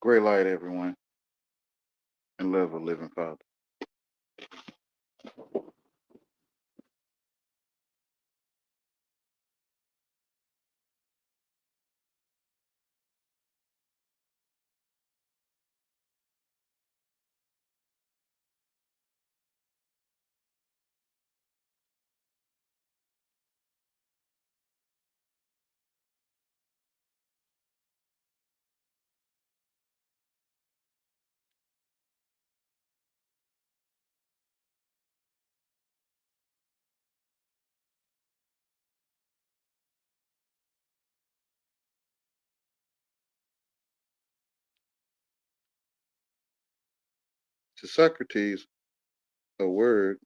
Great light, everyone, and love of living Father. To Socrates, a word,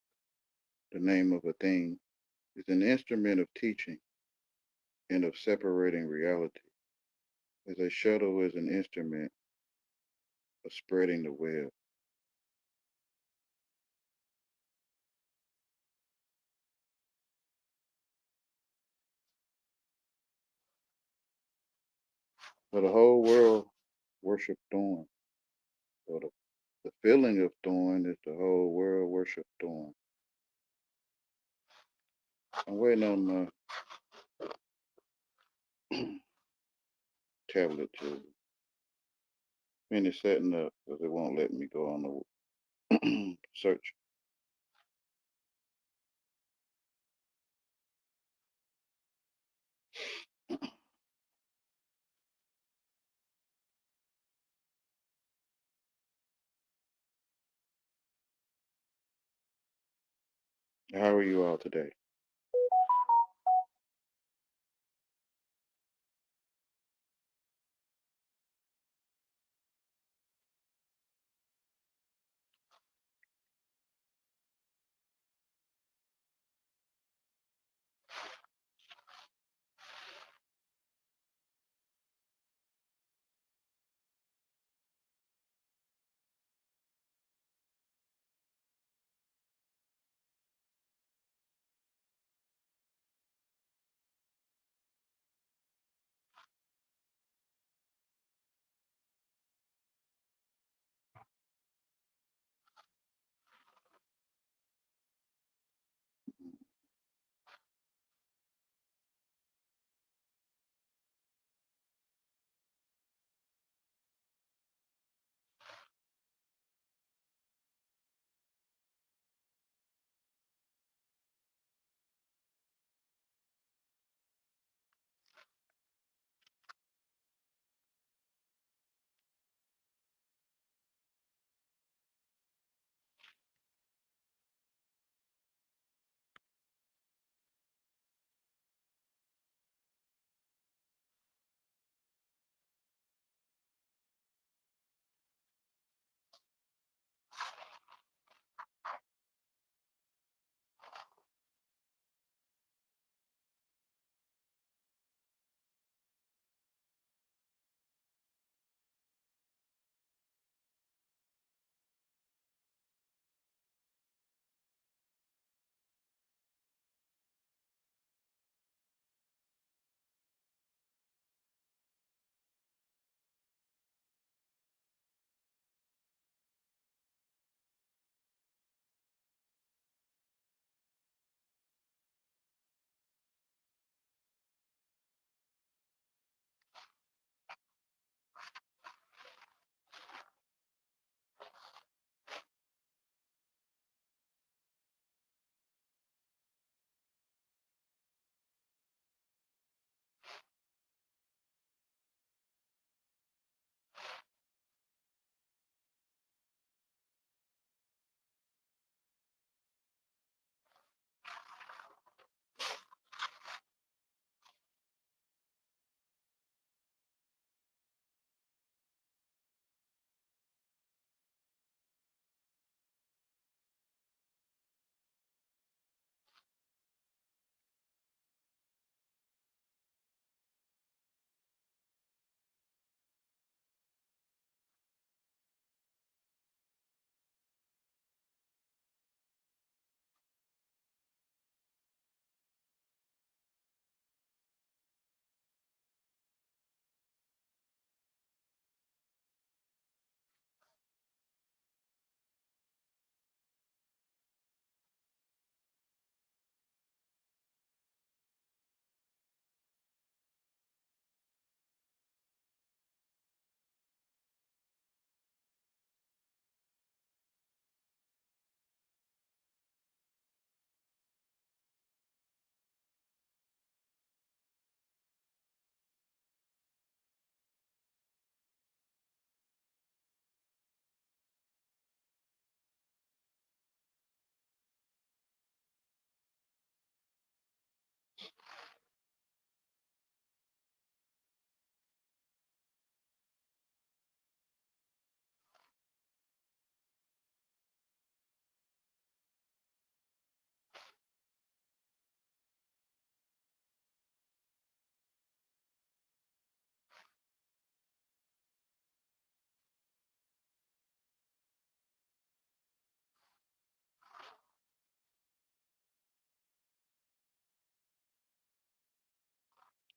the name of a thing, is an instrument of teaching and of separating reality, as a shuttle is an instrument of spreading the web. For the whole world worship thorn. So the feeling of thorn is the whole world worship thorn. I'm waiting on my tablet to finish setting up because it won't let me go on the search. How are you all today?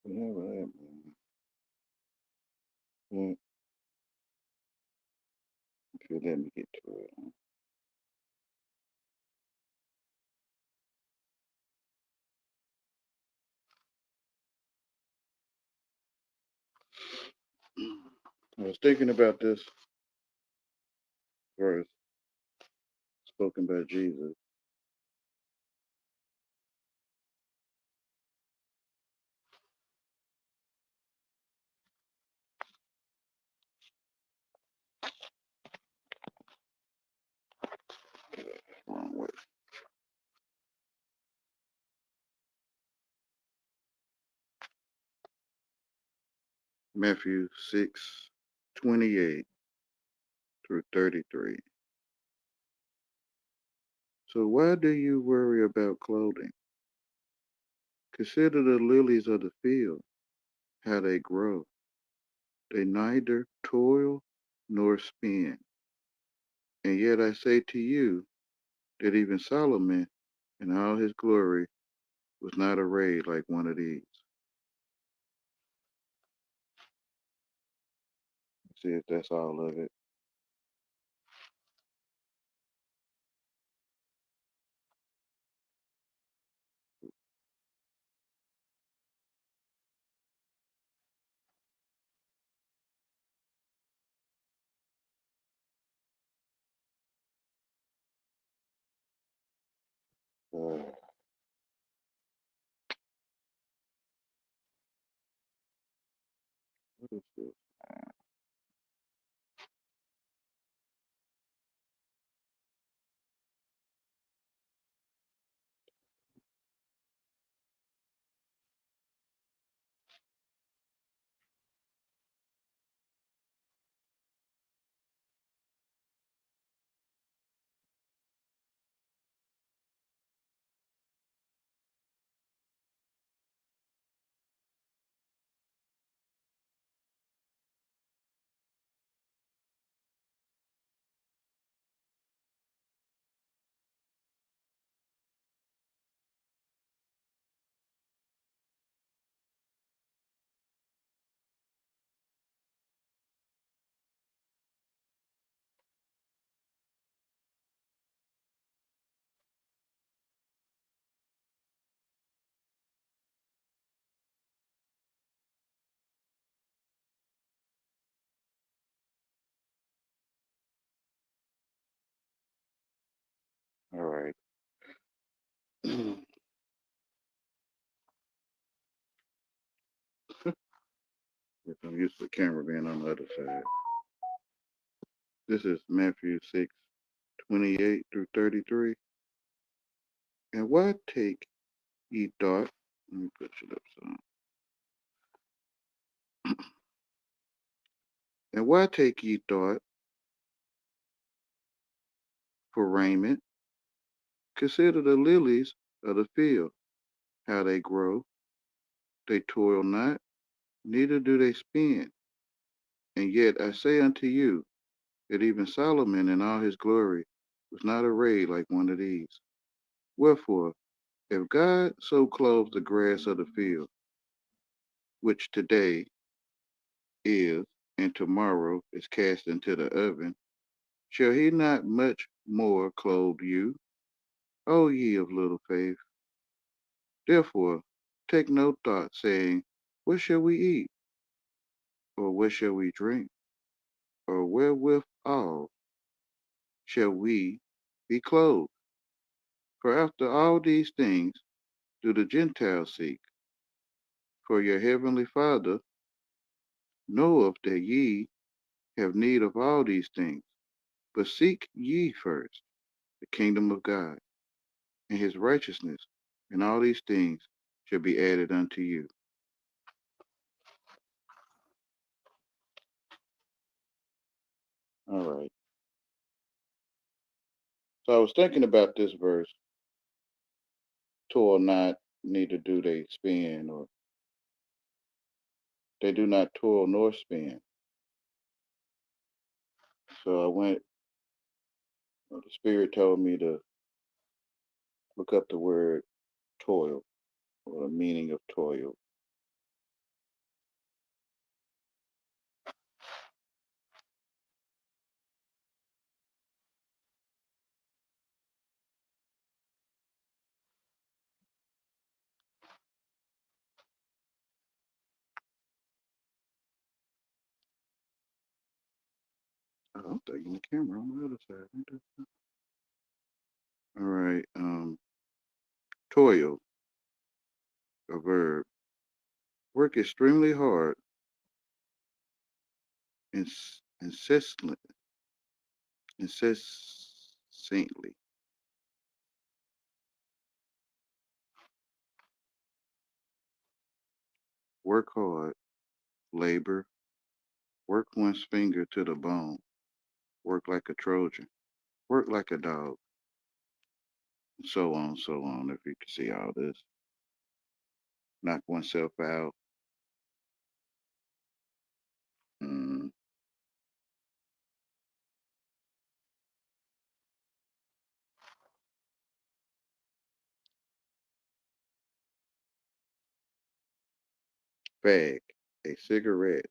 We have that, man. If you let me get to it. I was thinking about this verse spoken by Jesus. Wrong way. Matthew 6:28 through 33. So why do you worry about clothing? Consider the lilies of the field, how they grow. They neither toil nor spin. And yet I say to you that even Solomon in all his glory was not arrayed like one of these. See if that's all of it. Uh, what is this? All right. If I'm used to the camera being on the other side. This is Matthew 6:28 through 33. And why take ye thought? Let me put it up some. And why take ye thought for raiment? Consider the lilies of the field, how they grow. They toil not, neither do they spin. And yet I say unto you that even Solomon in all his glory was not arrayed like one of these. Wherefore, if God so clothes the grass of the field, which today is, and tomorrow is cast into the oven, shall he not much more clothe you, O ye of little faith? Therefore, take no thought, saying, what shall we eat? Or what shall we drink? Or wherewithal shall we be clothed? For after all these things do the Gentiles seek. For your heavenly Father knoweth that ye have need of all these things. But seek ye first the kingdom of God and his righteousness, and all these things shall be added unto you. All right. So I was thinking about this verse, toil not, neither do they spin, or they do not toil nor spin. So I went, the Spirit told me to look up the word toil, or the meaning of toil. thinking the camera on the other side. Ain't that something? All right. Toil, a verb. Work extremely hard, incessantly, incessantly. Work hard, labor. Work one's finger to the bone. Work like a Trojan. Work like a dog. So on, so on. If you can see all this, knock oneself out. Mm, fag, a cigarette.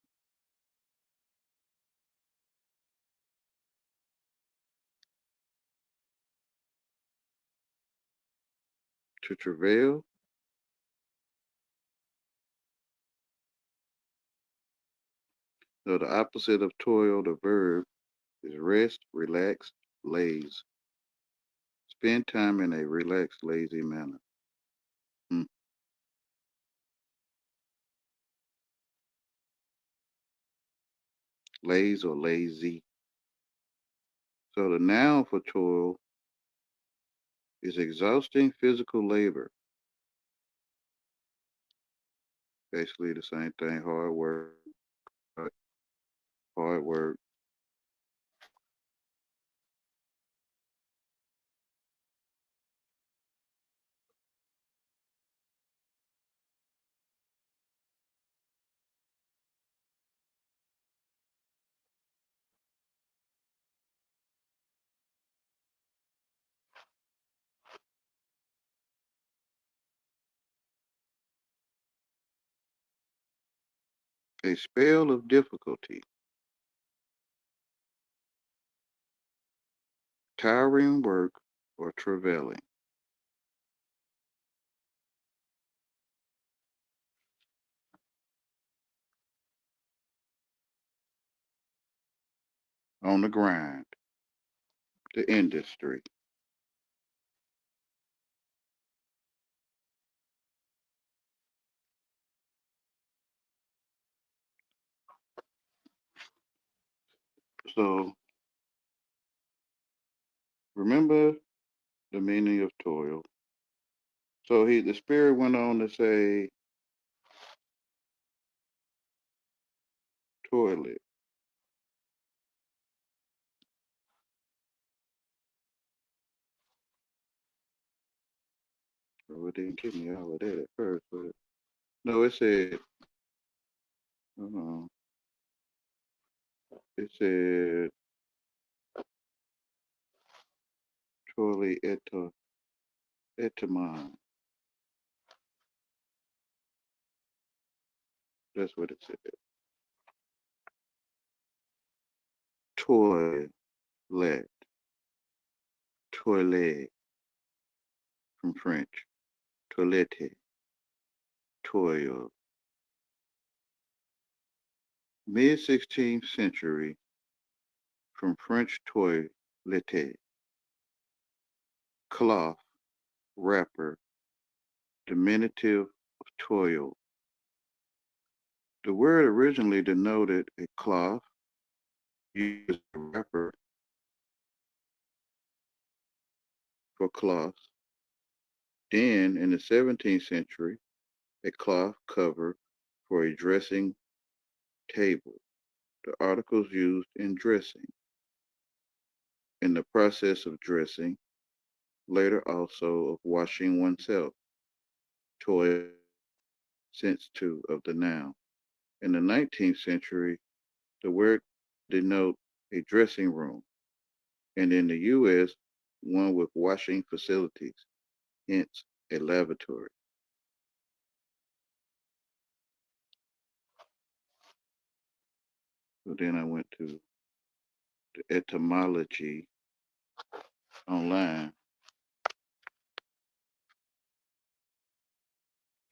To travail. So the opposite of toil, the verb, is rest, relax, laze. Spend time in a relaxed, lazy manner. Mm. Laze or lazy. So the noun for toil is exhausting physical labor. Basically the same thing, hard work, hard hard work. A spell of difficulty, tiring work or travailing. On the grind, the industry. So remember the meaning of toil. So the spirit went on to say toilet. So it didn't give me all of that at first, but no, it said, uh, it said toilet etamon. That's what it said. Toilet, toilet from French, toilette, toil. Mid 16th century from French toilette, cloth, wrapper, diminutive of toil. The word originally denoted a cloth used as a wrapper for cloths. Then, in the 17th century, a cloth cover for a dressing table. The articles used in dressing, in the process of dressing, later also of washing oneself. Toil, sense two of the noun. In the 19th century, the word denote a dressing room, and in the U.S., one with washing facilities, hence a lavatory. So then I went to the etymology online,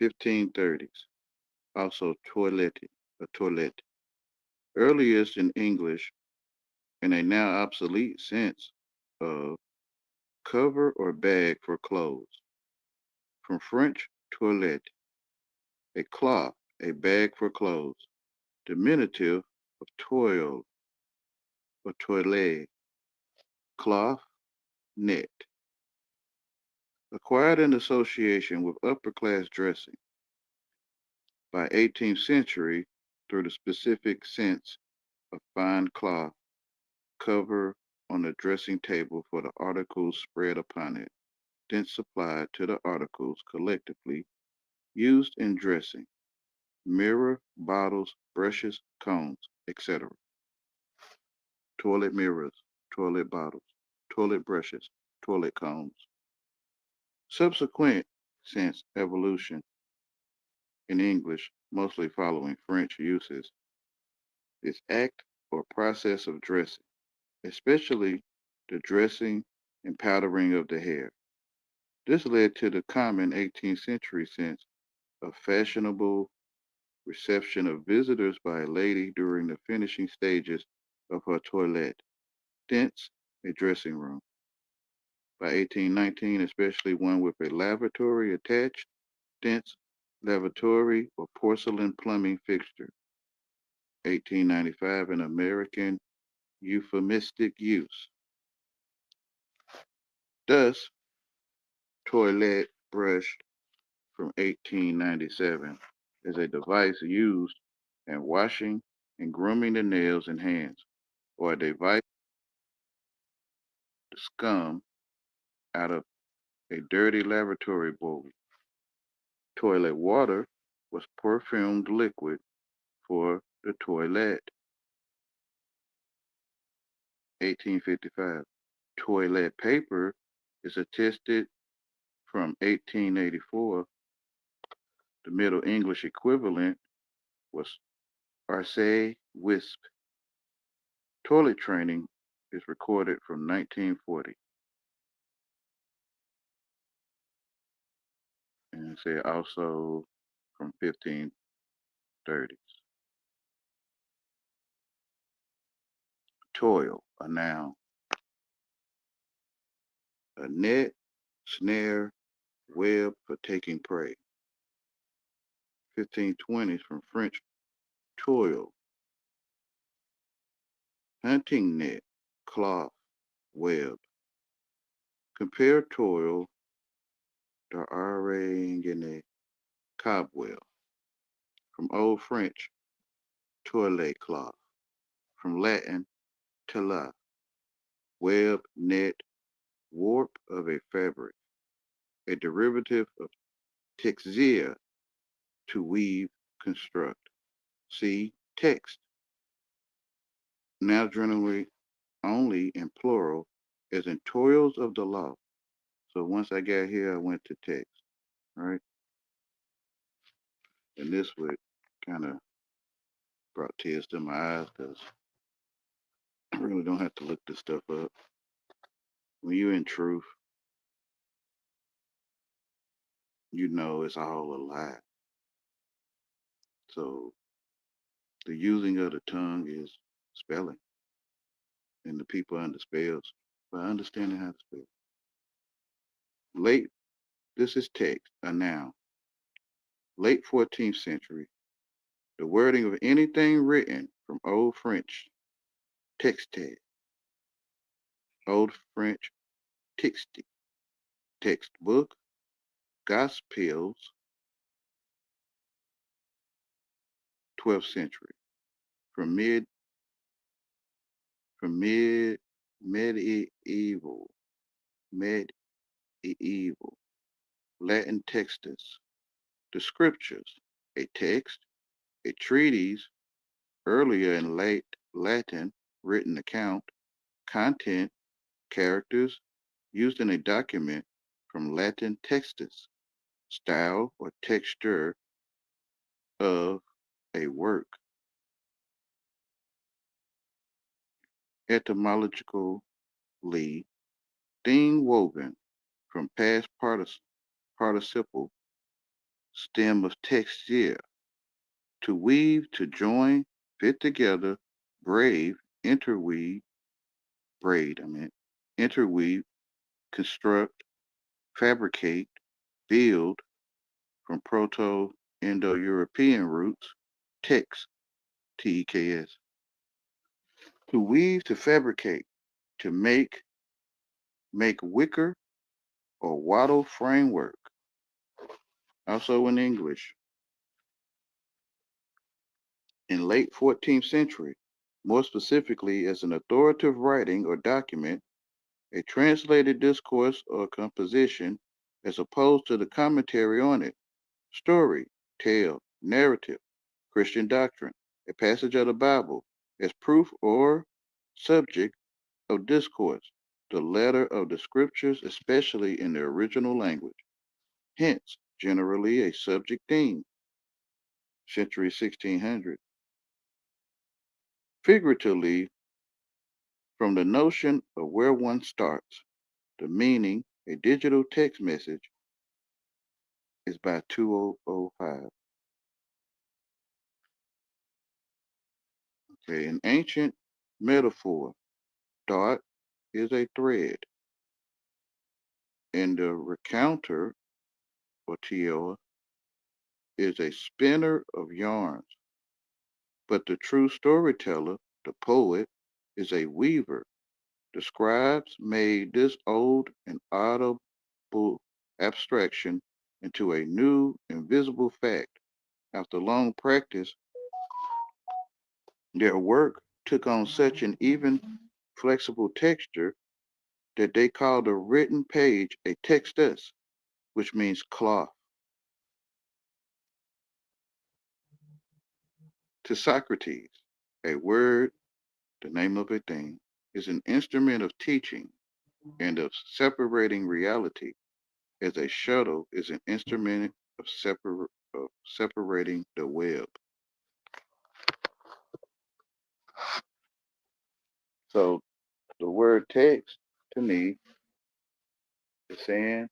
1530s, also toilette, a toilet. Earliest in English, in a now obsolete sense of cover or bag for clothes. From French toilette, a cloth, a bag for clothes. Diminutive of toil or toilet, cloth, net. Acquired in association with upper class dressing. By 18th century, through the specific sense of fine cloth cover on the dressing table for the articles spread upon it, thence supplied to the articles collectively used in dressing, mirror, bottles, brushes, combs, etc. Toilet mirrors, toilet bottles, toilet brushes, toilet combs. Subsequent since evolution in English, mostly following French uses, is act or process of dressing, especially the dressing and powdering of the hair. This led to the common 18th century sense of fashionable reception of visitors by a lady during the finishing stages of her toilette, thence a dressing room. By 1819, especially one with a lavatory attached, thence lavatory or porcelain plumbing fixture. 1895, an American euphemistic use. Thus, toilette brush from 1897 is a device used in washing and grooming the nails and hands, or a device to scum out of a dirty lavatory bowl. Toilet water was perfumed liquid for the toilet. 1855. Toilet paper is attested from 1884. The Middle English equivalent was arse wisp. Toilet training is recorded from 1940 and say also from 1530s. Toil, a noun. A net, snare, web for taking prey. 1520s from French toil. Hunting net, cloth, web. Compare toil, the arrangine, cobweb. From Old French, toilet cloth. From Latin, tela, web, net, warp of a fabric. A derivative of texzia, to weave, construct. See text. Now generally only in plural, as in toils of the law. So once I got here, I went to text, right? And this would kind of brought tears to my eyes because I really don't have to look this stuff up. When you're in truth, you know it's all a lie. So the using of the tongue is spelling, and the people under spells by understanding how to spell. Late, this is text, a noun. Late 14th century, the wording of anything written from Old French, texte, Old French, texte, textbook, gospels, 12th century. From medieval, medieval, Latin textus, the scriptures, a text, a treatise, earlier in late Latin, written account, content, characters, used in a document, from Latin textus, style or texture of a work. Etymologically, thing woven, from past participle, stem of texture, to weave, to join, fit together, brave, interweave, braid, interweave, construct, fabricate, build, from Proto-Indo-European roots, text, T-E-K-S. To weave, to fabricate, to make wicker or wattle framework. Also in English, in late 14th century, more specifically as an authoritative writing or document, a translated discourse or composition as opposed to the commentary on it, story, tale, narrative, Christian doctrine, a passage of the Bible as proof or subject of discourse, the letter of the scriptures, especially in the original language. Hence, generally a subject theme, century 1600. Figuratively, from the notion of where one starts, the meaning, a digital text message, is by 2005. Okay, an ancient metaphor, dot is a thread, and the recounter, or 𝔱𝔥𝔬𝔯𝔫, is a spinner of yarns. But the true storyteller, the poet, is a weaver. The scribes made this old and audible abstraction into a new invisible fact. After long practice, their work took on such an even, flexible texture that they called the written page a textus, which means cloth. To Socrates, a word, the name of a thing, is an instrument of teaching and of separating reality, as a shuttle is an instrument of separating the web. So the word text to me is saying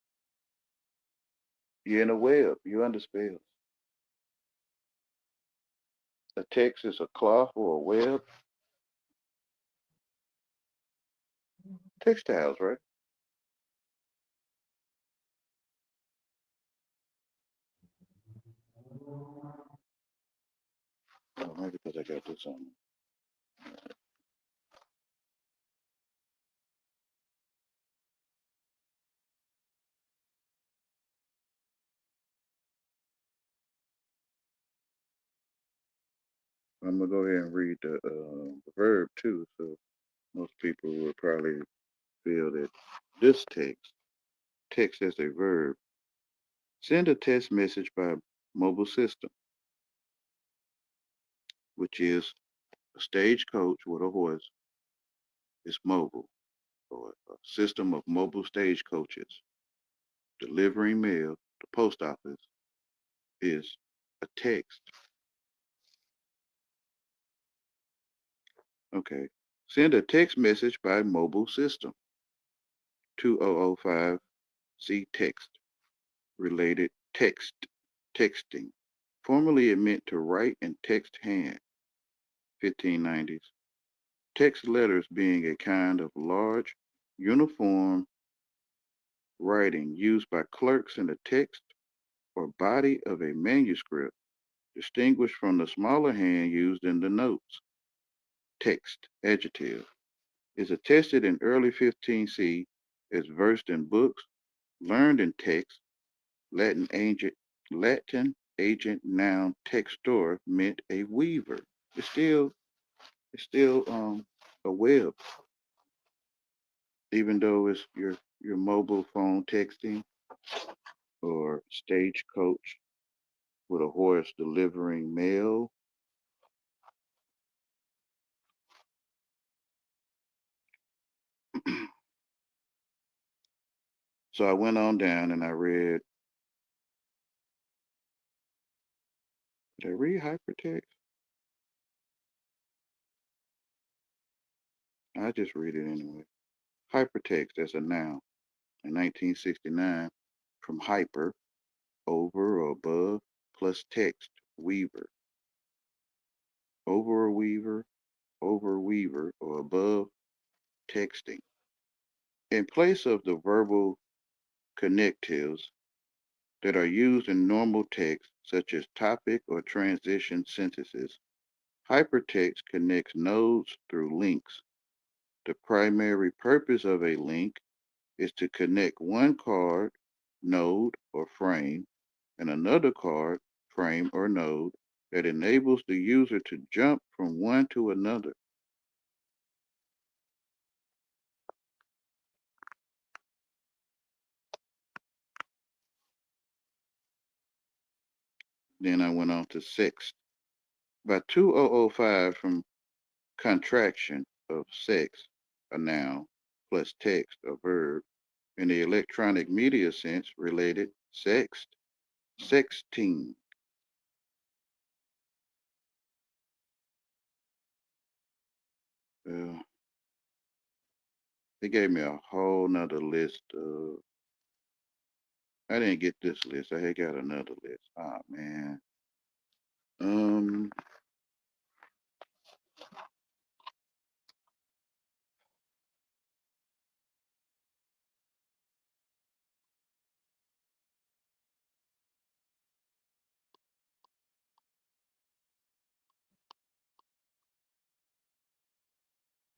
you're in a web, you're under spells. A text is a cloth or a web. Textiles, right? Oh, maybe because I got this on. I'm gonna go ahead and read the verb too. So most people will probably feel that this text as a verb, send a text message by mobile system, which is a stagecoach with a horse is mobile, or a system of mobile stagecoaches delivering mail. The post office is a text. Okay. Send a text message by mobile system. 2005, see text. Related text, texting. Formerly it meant to write in text hand. 1590s. Text letters being a kind of large, uniform writing used by clerks in the text or body of a manuscript, distinguished from the smaller hand used in the notes. Text, adjective, is attested in early 15C as versed in books, learned in text, Latin agent noun textor meant a weaver. It's still a web, even though it's your mobile phone texting or stagecoach with a horse delivering mail. So I went on down and I read. Did I read hypertext? I just read it anyway. Hypertext as a noun in 1969 from hyper, over or above, plus text, weaver. Over a weaver, over weaver, or above texting. In place of the verbal connectives that are used in normal text, such as topic or transition sentences, hypertext connects nodes through links. The primary purpose of a link is to connect one card, node, or frame and another card, frame, or node that enables the user to jump from one to another. Then I went on to sext. By 2005, from contraction of sex, a noun, plus text, a verb, in the electronic media sense related sext, sexting. Uh, they gave me a whole nother list of, I didn't get this list. I had got another list. Oh man. Um,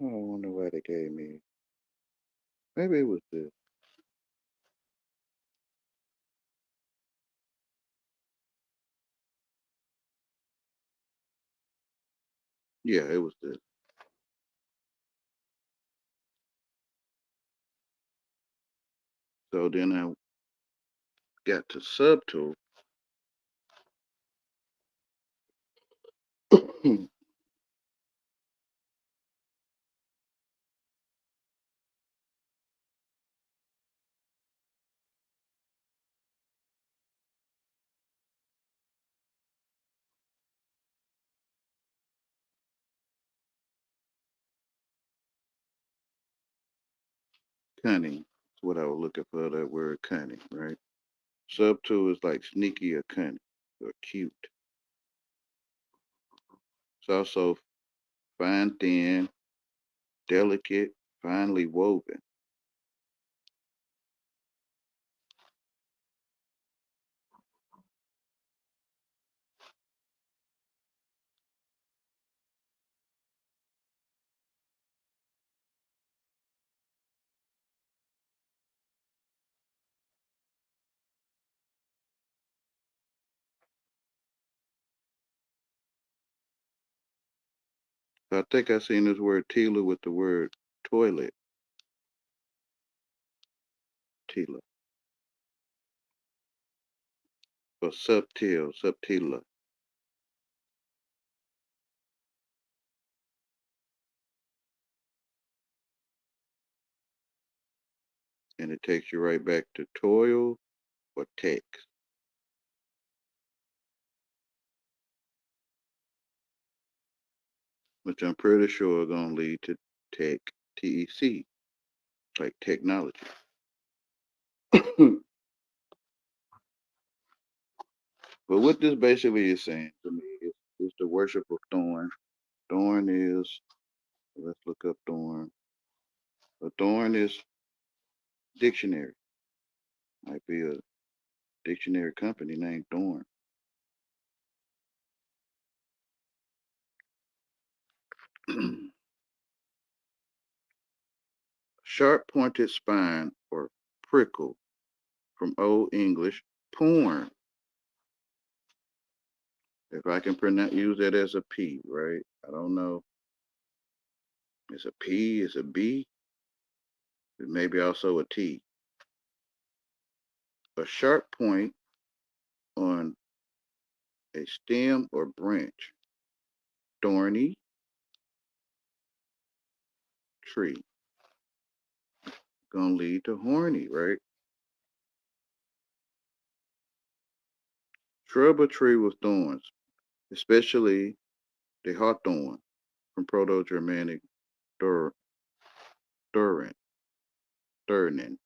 I wonder why they gave me. Maybe it was this. Yeah, it was this. So then I got to subtool. Cunning. That's what I was looking for, that word cunning, right? Subtool is like sneaky or cunning or cute. It's also fine, thin, delicate, finely woven. So I think I seen this word Tila with the word toilet. Tila. Or subtil, subtila. And it takes you right back to toil or text, which I'm pretty sure are going to lead to tech, TEC, like technology. But what this basically is saying to me is the worship of thorn. Thorn is, let's look up thorn. A thorn is dictionary. Might be a dictionary company named Thorn. Sharp pointed spine or prickle from Old English porn. If I can pronounce, use that as a P, right? I don't know. It's a P, it's a B, it may be also a T. A sharp point on a stem or branch. Thorny tree. Gonna lead to horny, right? Shrub or tree with thorns, especially the hawthorn from Proto-Germanic dur, durin, durnin.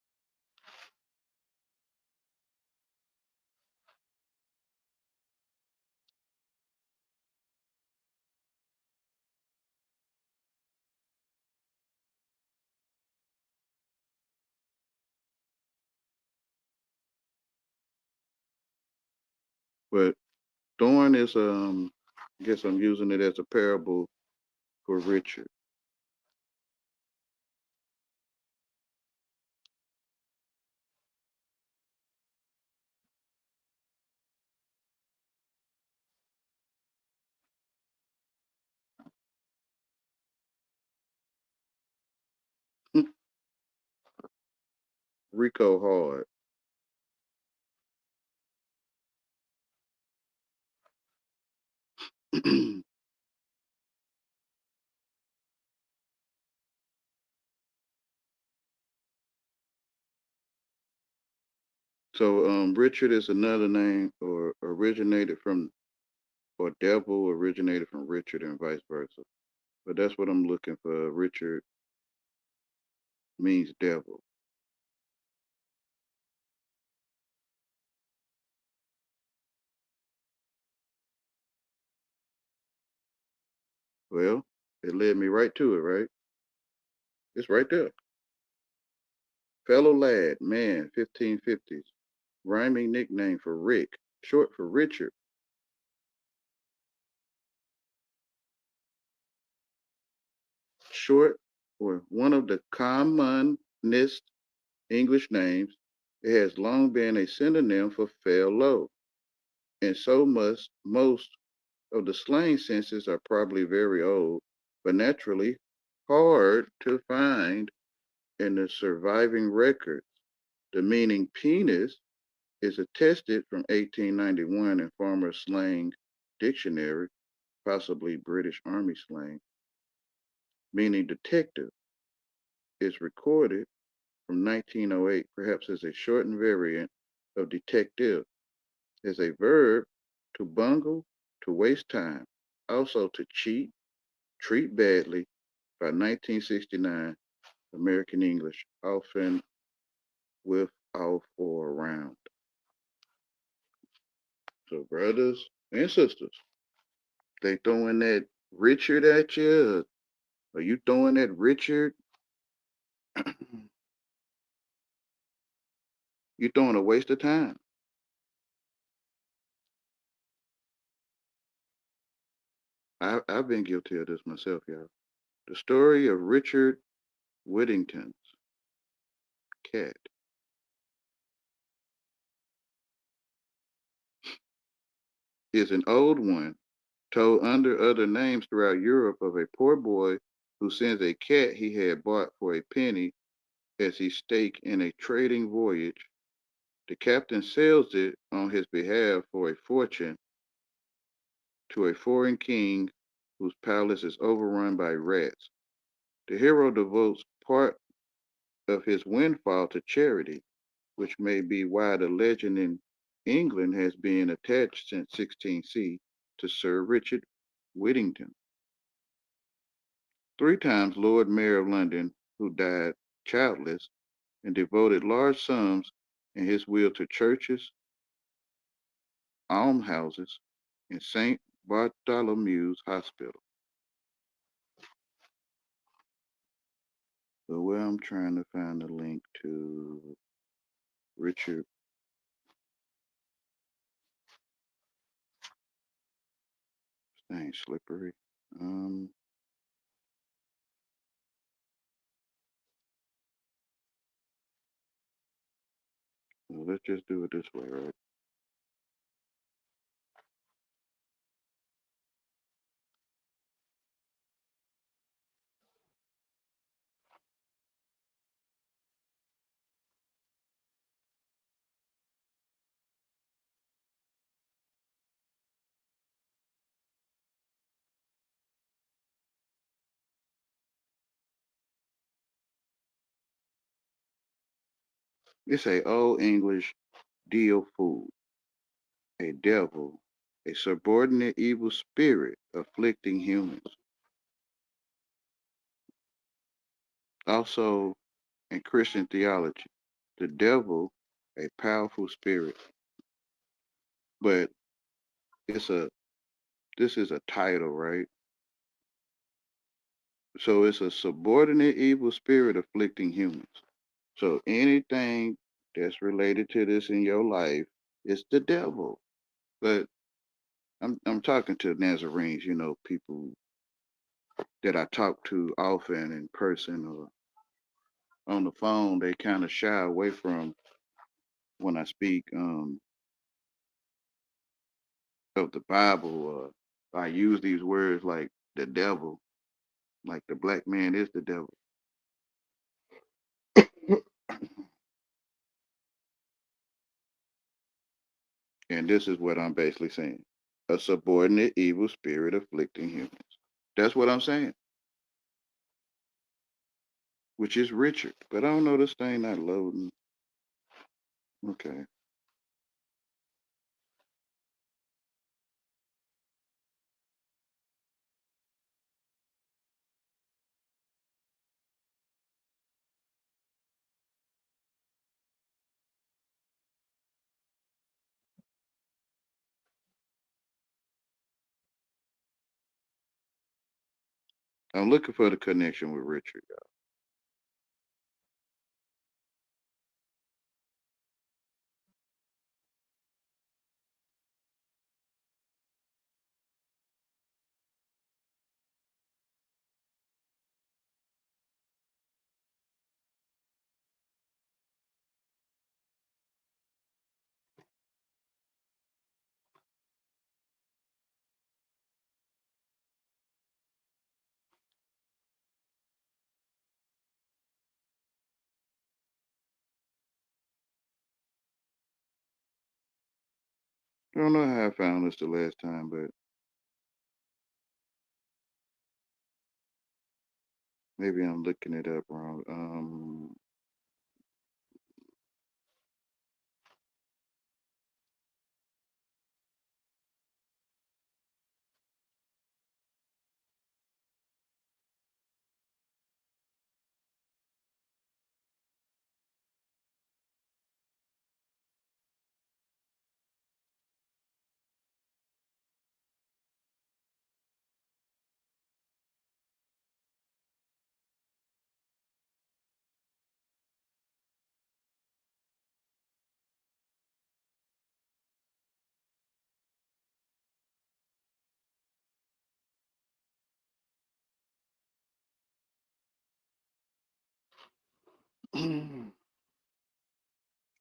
But thorn is I guess I'm using it as a parable for Richard. Rico Hard. So Richard is another name, or originated from, or devil originated from Richard and vice versa. But that's what I'm looking for. Richard means devil. Well, it led me right to it, right? It's right there. Fellow lad, man, 1550s. Rhyming nickname for Rick, short for Richard. Short, or one of the commonest English names. It has long been a synonym for fellow, and so must most of the slang senses are probably very old, but naturally hard to find in the surviving records. The meaning penis is attested from 1891 in Farmer's Slang Dictionary, possibly British Army slang, meaning detective, is recorded from 1908, perhaps as a shortened variant of detective, as a verb to bungle, to waste time, also to cheat, treat badly. By 1969, American English, often with, off, or around. So, brothers and sisters, they throwing that Richard at you? Are you throwing that Richard? You throwing a waste of time. I've been guilty of this myself, y'all. The story of Richard Whittington's cat is an old one, told under other names throughout Europe, of a poor boy who sends a cat he had bought for a penny as he stake in a trading voyage. The captain sells it on his behalf for a fortune to a foreign king whose palace is overrun by rats. The hero devotes part of his windfall to charity, which may be why the legend in England has been attached since 16C to Sir Richard Whittington, 3 times Lord Mayor of London, who died childless and devoted large sums in his will to churches, almshouses, and St. Bartholomew's Hospital. So where I'm trying to find the link to Richard, dang, slippery. Um, well, let's just do it this way, right? It's a old English deal fool, a devil, a subordinate evil spirit afflicting humans. Also, in Christian theology, the devil, a powerful spirit. But it's a this is a title, right? So it's a subordinate evil spirit afflicting humans. So anything that's related to this in your life is the devil. But I'm talking to Nazarenes, people that I talk to often in person or on the phone. They kind of shy away from when I speak of the Bible, or I use these words like the devil, like the black man is the devil. And this is what I'm basically saying: a subordinate evil spirit afflicting humans. That's what I'm saying, which is Richard. But I don't know, this thing not loading. Okay. I'm looking for the connection with Richard. I don't know how I found this the last time, but maybe I'm looking it up wrong.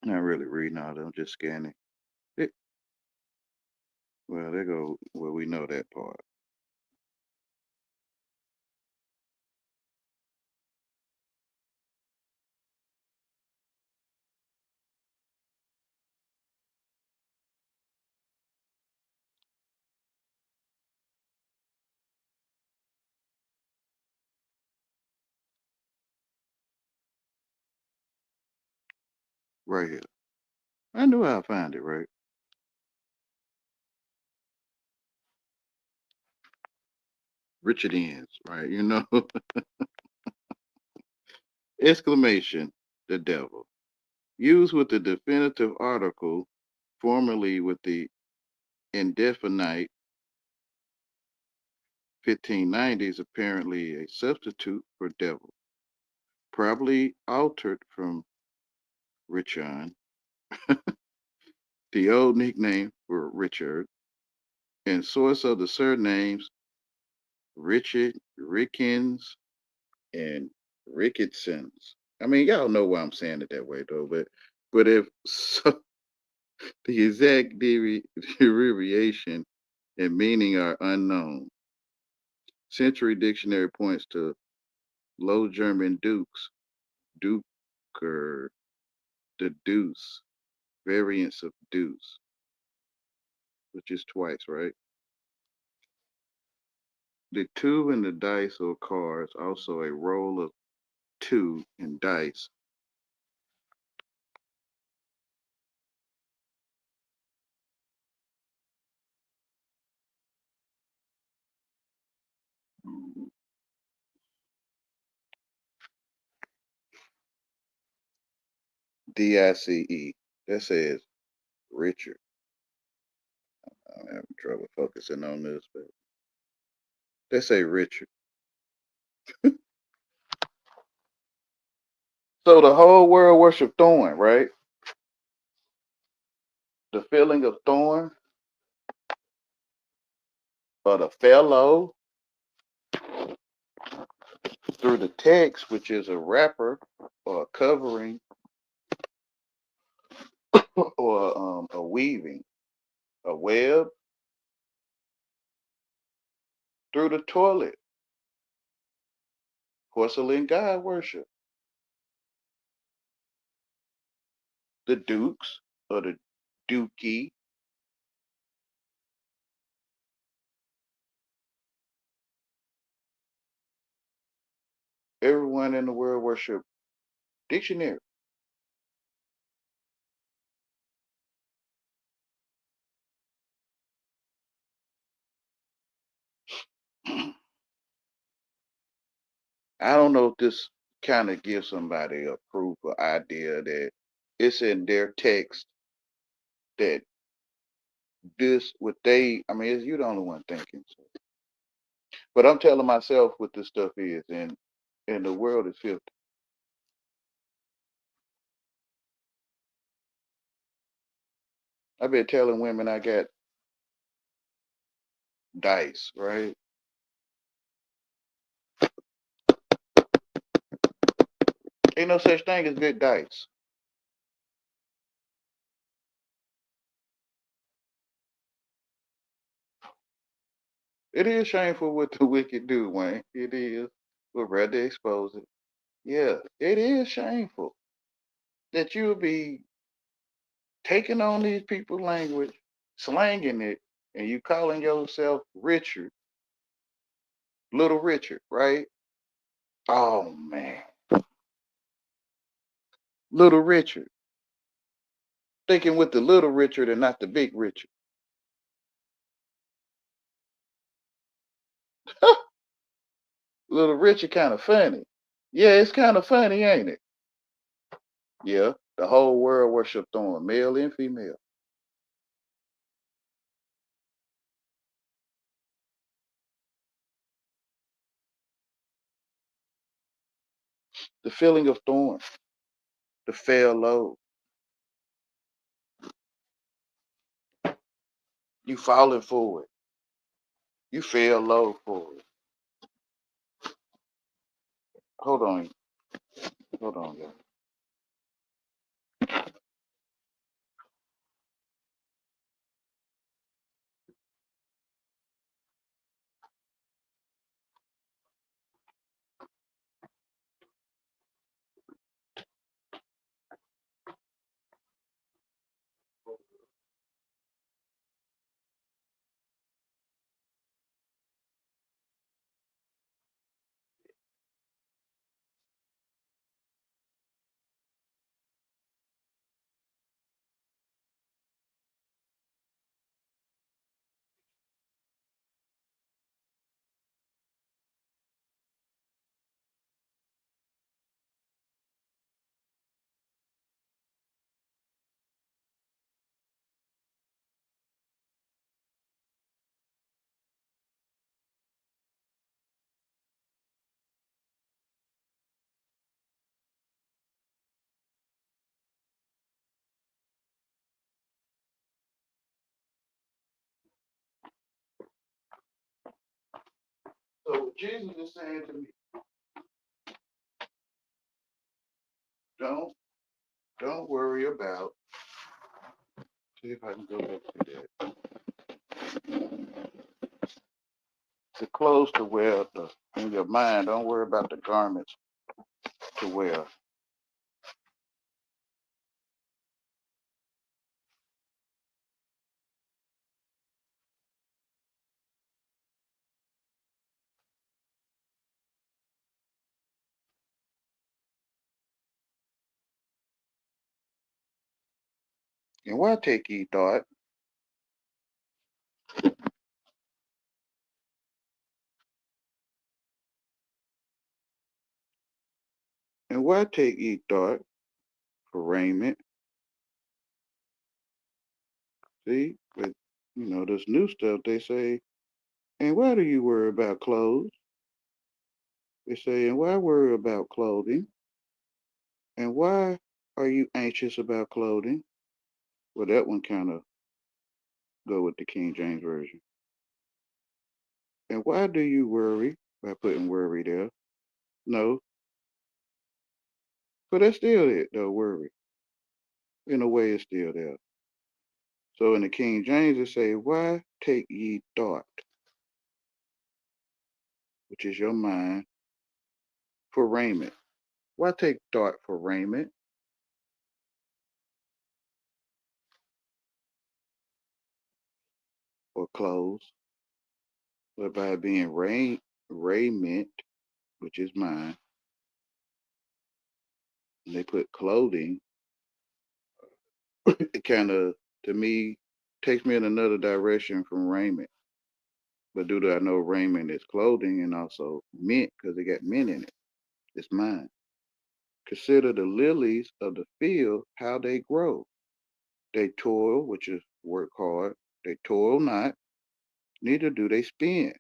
Not really reading all of them, just scanning. It, well, there go. Well, we know that part right here. I knew I'd find it, right? Richard ends, right? Exclamation, the devil. Used with the definitive article, formerly with the indefinite 1590s, apparently a substitute for devil, probably altered from Richon, the old nickname for Richard, and source of the surnames Richard, Rickens, and Ricketsons. I mean, y'all know why I'm saying it that way, though. But if so, the exact derivation and meaning are unknown. Century Dictionary points to Low German dukes, duker, the deuce, variants of deuce, which is twice, right? The two in the dice or cards, also a roll of two in dice. DICE. That says Richard. I'm having trouble focusing on this, but they say Richard. So the whole world worship thorn, right? The feeling of thorn. or the fellow through the text, which is a wrapper or a covering or a weaving, a web through the toilet, porcelain god worship, the dukes or the dookie, everyone in the world worship dictionary. I don't know if this kind of gives somebody a proof or idea that it's in their text that this, what they, I mean, it's you the only one thinking. So. But I'm telling myself what this stuff is, and the world is filthy. I've been telling women I got dice, right? Ain't no such thing as good dice. It is shameful what the wicked do, Wayne. It is. We'd rather expose it. Yeah, it is shameful that you'll be taking on these people's language, slanging it, and you calling yourself Richard, little Richard, right? Oh man, little Richard. Thinking with the little Richard and not the big Richard. Little Richard kind of funny. Yeah, it's kind of funny, ain't it? Yeah, the whole world worship thorn, male and female. The feeling of thorn, the fair low. You falling for it. You fell low for it. Hold on, hold on, guys. So what Jesus is saying to me, don't don't worry about. See if I can go back to that. The clothes to wear, in your mind. Don't worry about the garments to wear. And why take ye thought? And why take ye thought for raiment? See, but this new stuff they say. And why do you worry about clothes? They say, and why worry about clothing? And why are you anxious about clothing? Well, that one kind of go with the King James version. And why do you worry by putting worry there? No, but that's still it, though, worry. In a way, it's still there. So in the King James, it say, why take ye thought, which is your mind, for raiment? Why take thought for raiment or clothes? But by being raiment, which is mine, and they put clothing, it kind of, to me, takes me in another direction from raiment. But due to I know raiment is clothing and also mint, because it got mint in it, it's mine. Consider the lilies of the field, how they grow. They toil, which is work hard. They toil not, neither do they spin.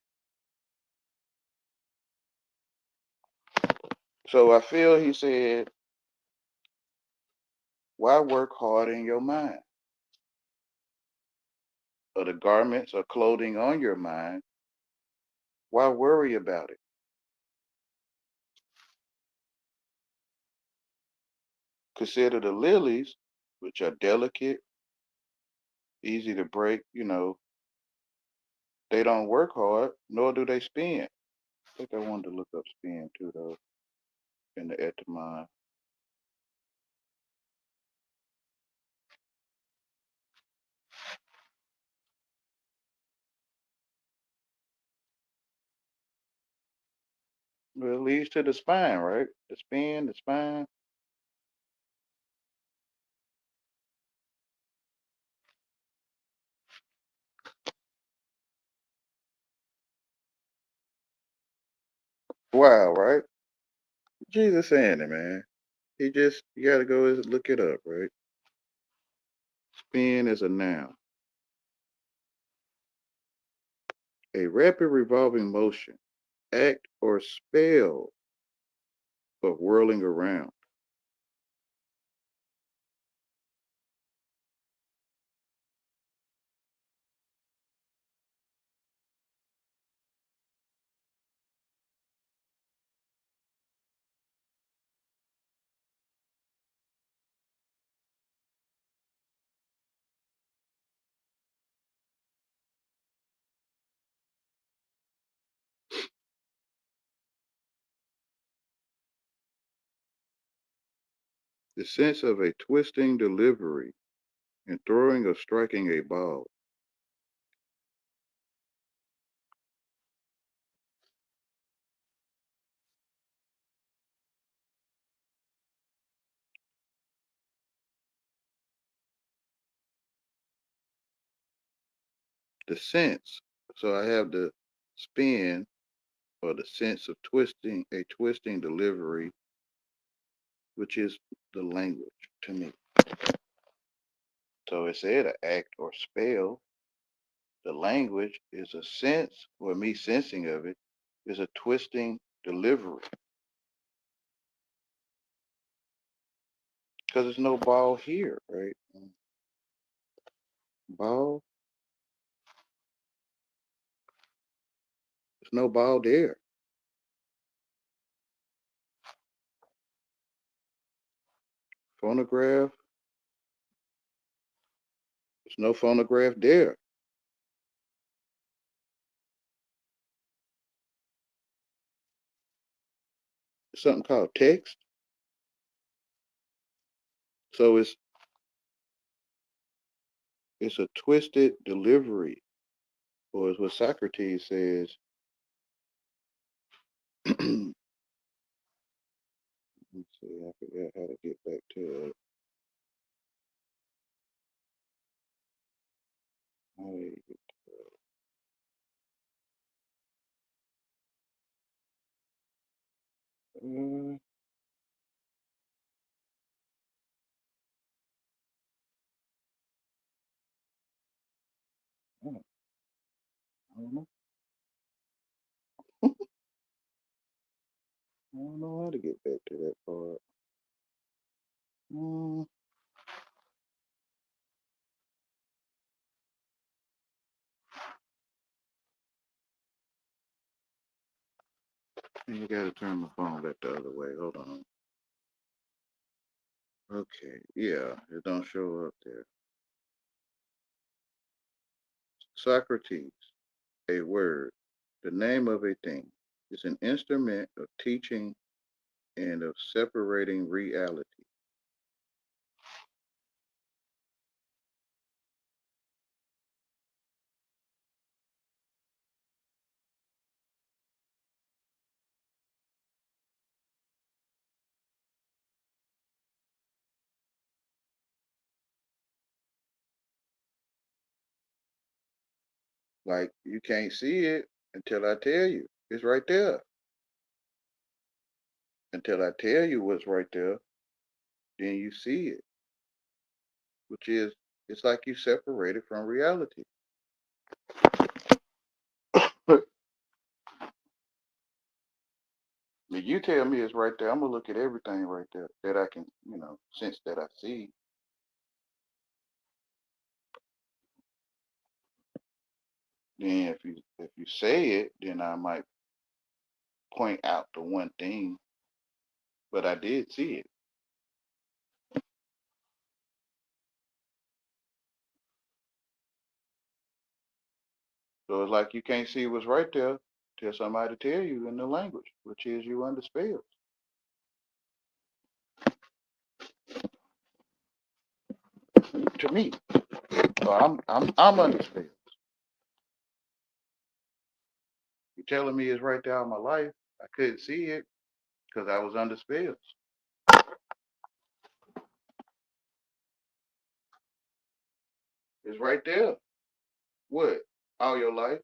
So I feel he said, why work hard in your mind? Or the garments or clothing on your mind, why worry about it? Consider the lilies, which are delicate, easy to break, they don't work hard, nor do they spin. I think I wanted to look up spin too, though, in the etymon. Well, it leads to the spine, right? The spin, the spine. Wow, right? Jesus saying it, man. You gotta go and look it up, right? Spin is a noun. A rapid revolving motion, act or spell of whirling around. The sense of a twisting delivery and throwing or striking a ball. The sense. So I have the spin or the sense of twisting, a twisting delivery, which is the language to me. So it said an act or spell. The language is a sense, or me sensing of it, is a twisting delivery. Because there's no ball here, right? Ball, there's no ball there. Phonograph, there's no phonograph there. There's something called text. So it's a twisted delivery, or is what Socrates says. Let's see, I forgot how to get back to it. Uh, I don't know. I don't know how to get back to that part. Mm, You gotta turn my phone back the other way. Hold on. Okay, yeah, it don't show up there. Socrates, a word, the name of a thing, is an instrument of teaching and of separating reality. Like you can't see it until I tell you. It's right there. Until I tell you what's right there, then you see it, which is it's like you separated from reality. But when you tell me it's right there, I'm gonna look at everything right there that I can, sense that I see. Then if you say it, then I might point out the one thing, but I did see it. So it's like you can't see what's right there till somebody tell you in the language, which is you under spells. To me, so I'm under spells. You're telling me it's right there all my life. I couldn't see it because I was under spells. It's right there. What? All your life?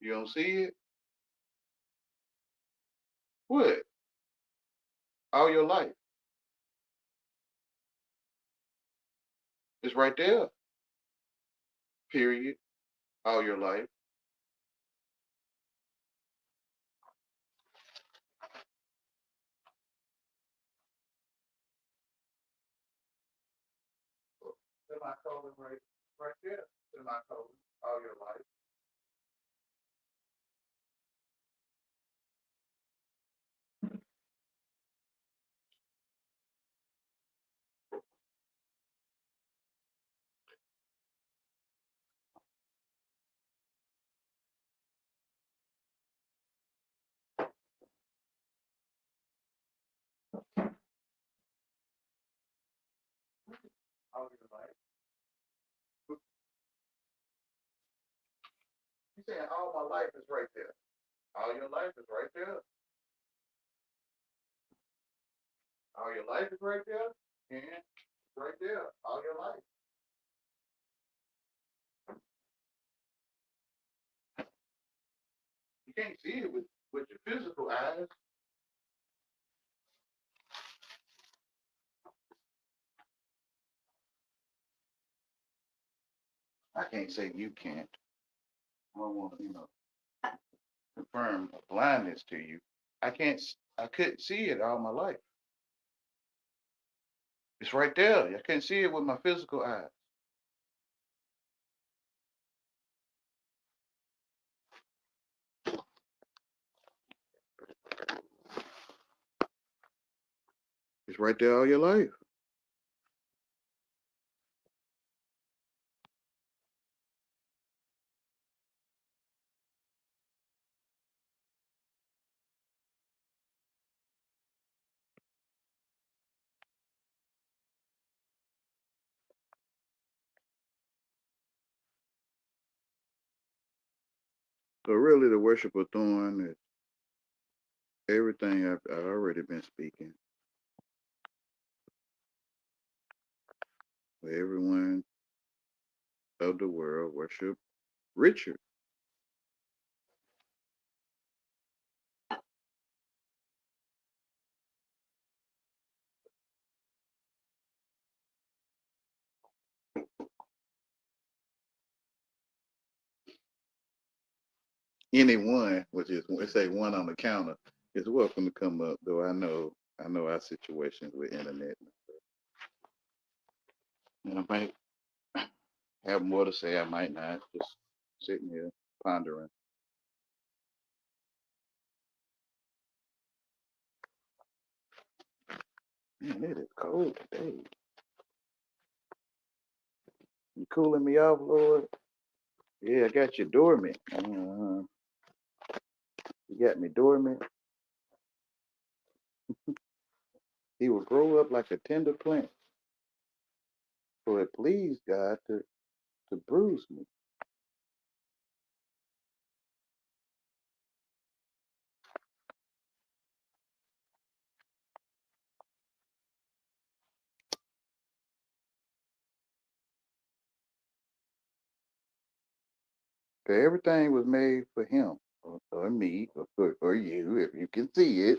You don't see it? What? All your life? It's right there. Period. All your life. Semicolon right there. Semicolon. All your life. All your life. You saying all my life is right there. All your life is right there. All your life is right there. And right there. All your life. You can't see it with your physical eyes. I can't say you can't. I don't want to, confirm a blindness to you. I can't. I couldn't see it all my life. It's right there. I couldn't see it with my physical eyes. It's right there all your life. So really, the worship of thorn is everything I've already been speaking. Where everyone of the world worship Richard. Anyone, which is we say one on the counter, is welcome to come up. Though I know our situations with internet, and I might have more to say. I might not. Just sitting here pondering. Man, it is cold today. You cooling me off, Lord? Yeah, I got you dormant. You got me dormant. He will grow up like a tender plant, for it pleased God to bruise me. So everything was made for him, or me, or you, if you can see it.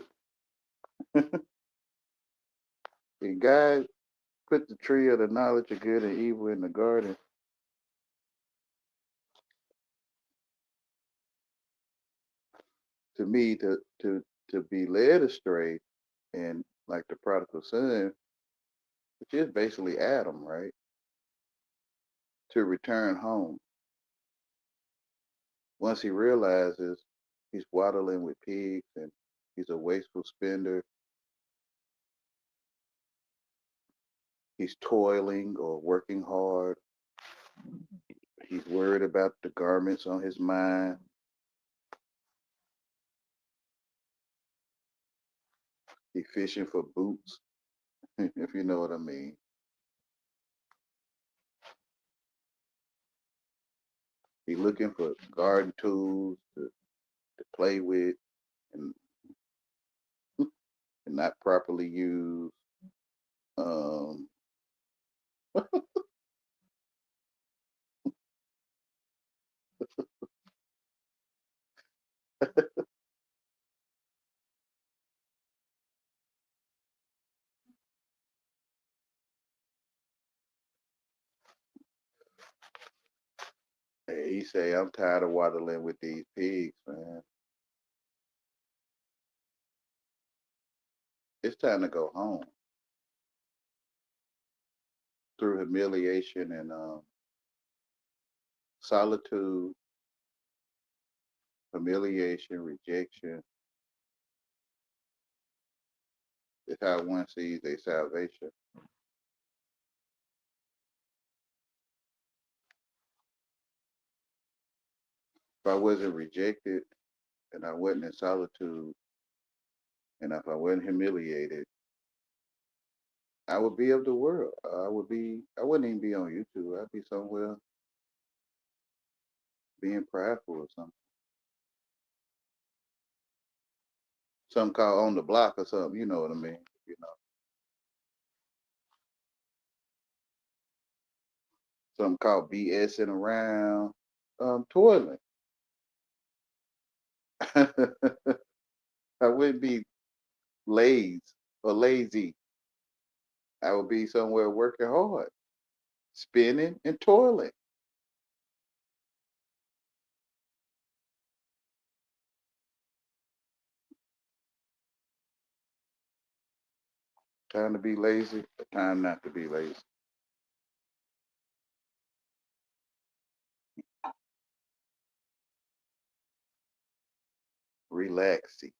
And God put the tree of the knowledge of good and evil in the garden to me to be led astray, and like the prodigal son, which is basically Adam, right? To return home. Once he realizes he's waddling with pigs and he's a wasteful spender, he's toiling or working hard, he's worried about the garments on his mind, he's fishing for boots, if you know what I mean. He's looking for garden tools to play with and, and not properly used. Um, he say, I'm tired of waddling with these pigs, man. It's time to go home. Through humiliation and solitude, humiliation, rejection, is how one sees their salvation. If I wasn't rejected and I wasn't in solitude and if I wasn't humiliated, I would be of the world. I wouldn't even be on YouTube. I'd be somewhere being prideful or something. Something called on the block or something, you know what I mean? You know, something called BSing around, toiling. I wouldn't be lazy or lazy. I would be somewhere working hard, spinning and toiling. Time to be lazy, time not to be lazy. Relaxing,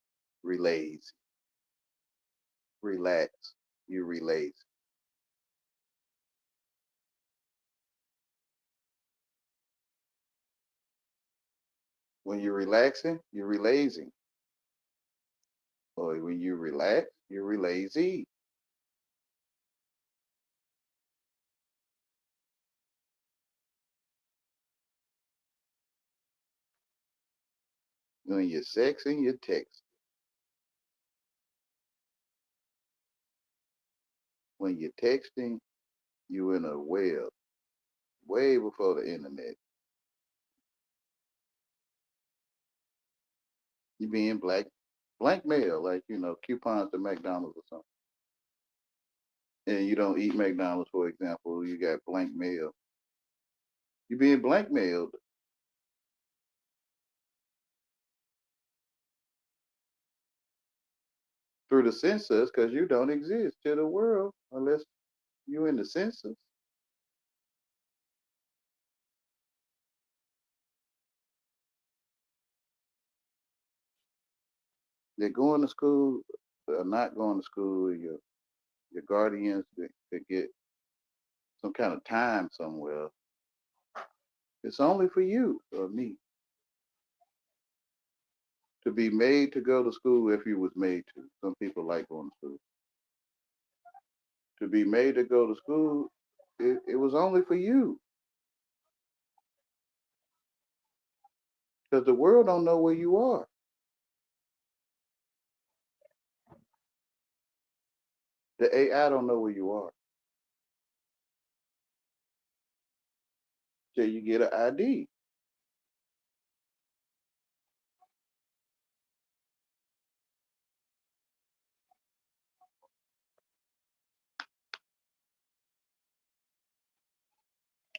relax, relax. You relax. When you're relaxing, you're relaxing. Or when you relax, you're lazy. When you're sexing, you're texting. When you're texting, you in a web, way before the internet. You being blank mail, like coupons to McDonald's or something. And you don't eat McDonald's, for example, you got blank mail. You being blankmailed through the census because you don't exist to the world unless you in the census. They're going to school or not going to school. your guardians to get some kind of time somewhere, it's only for you or me to be made to go to school if you was made to. Some people like going to school. To be made to go to school, it was only for you. Because the world don't know where you are. The AI don't know where you are. Till you get an ID.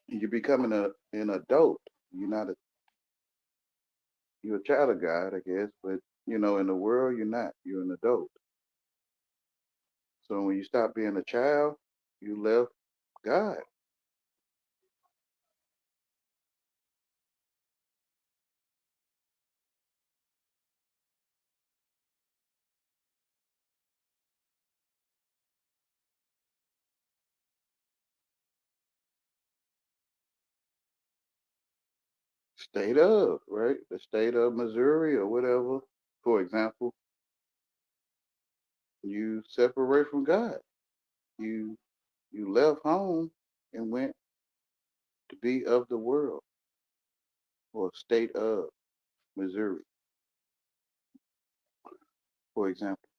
You're becoming an adult. You're not a you're a child of God, I guess, but in the world you're not. You're an adult. So when you stop being a child, you left God. State of, right? The state of Missouri or whatever, for example, you separate from God. You you left home and went to be of the world or state of Missouri, for example.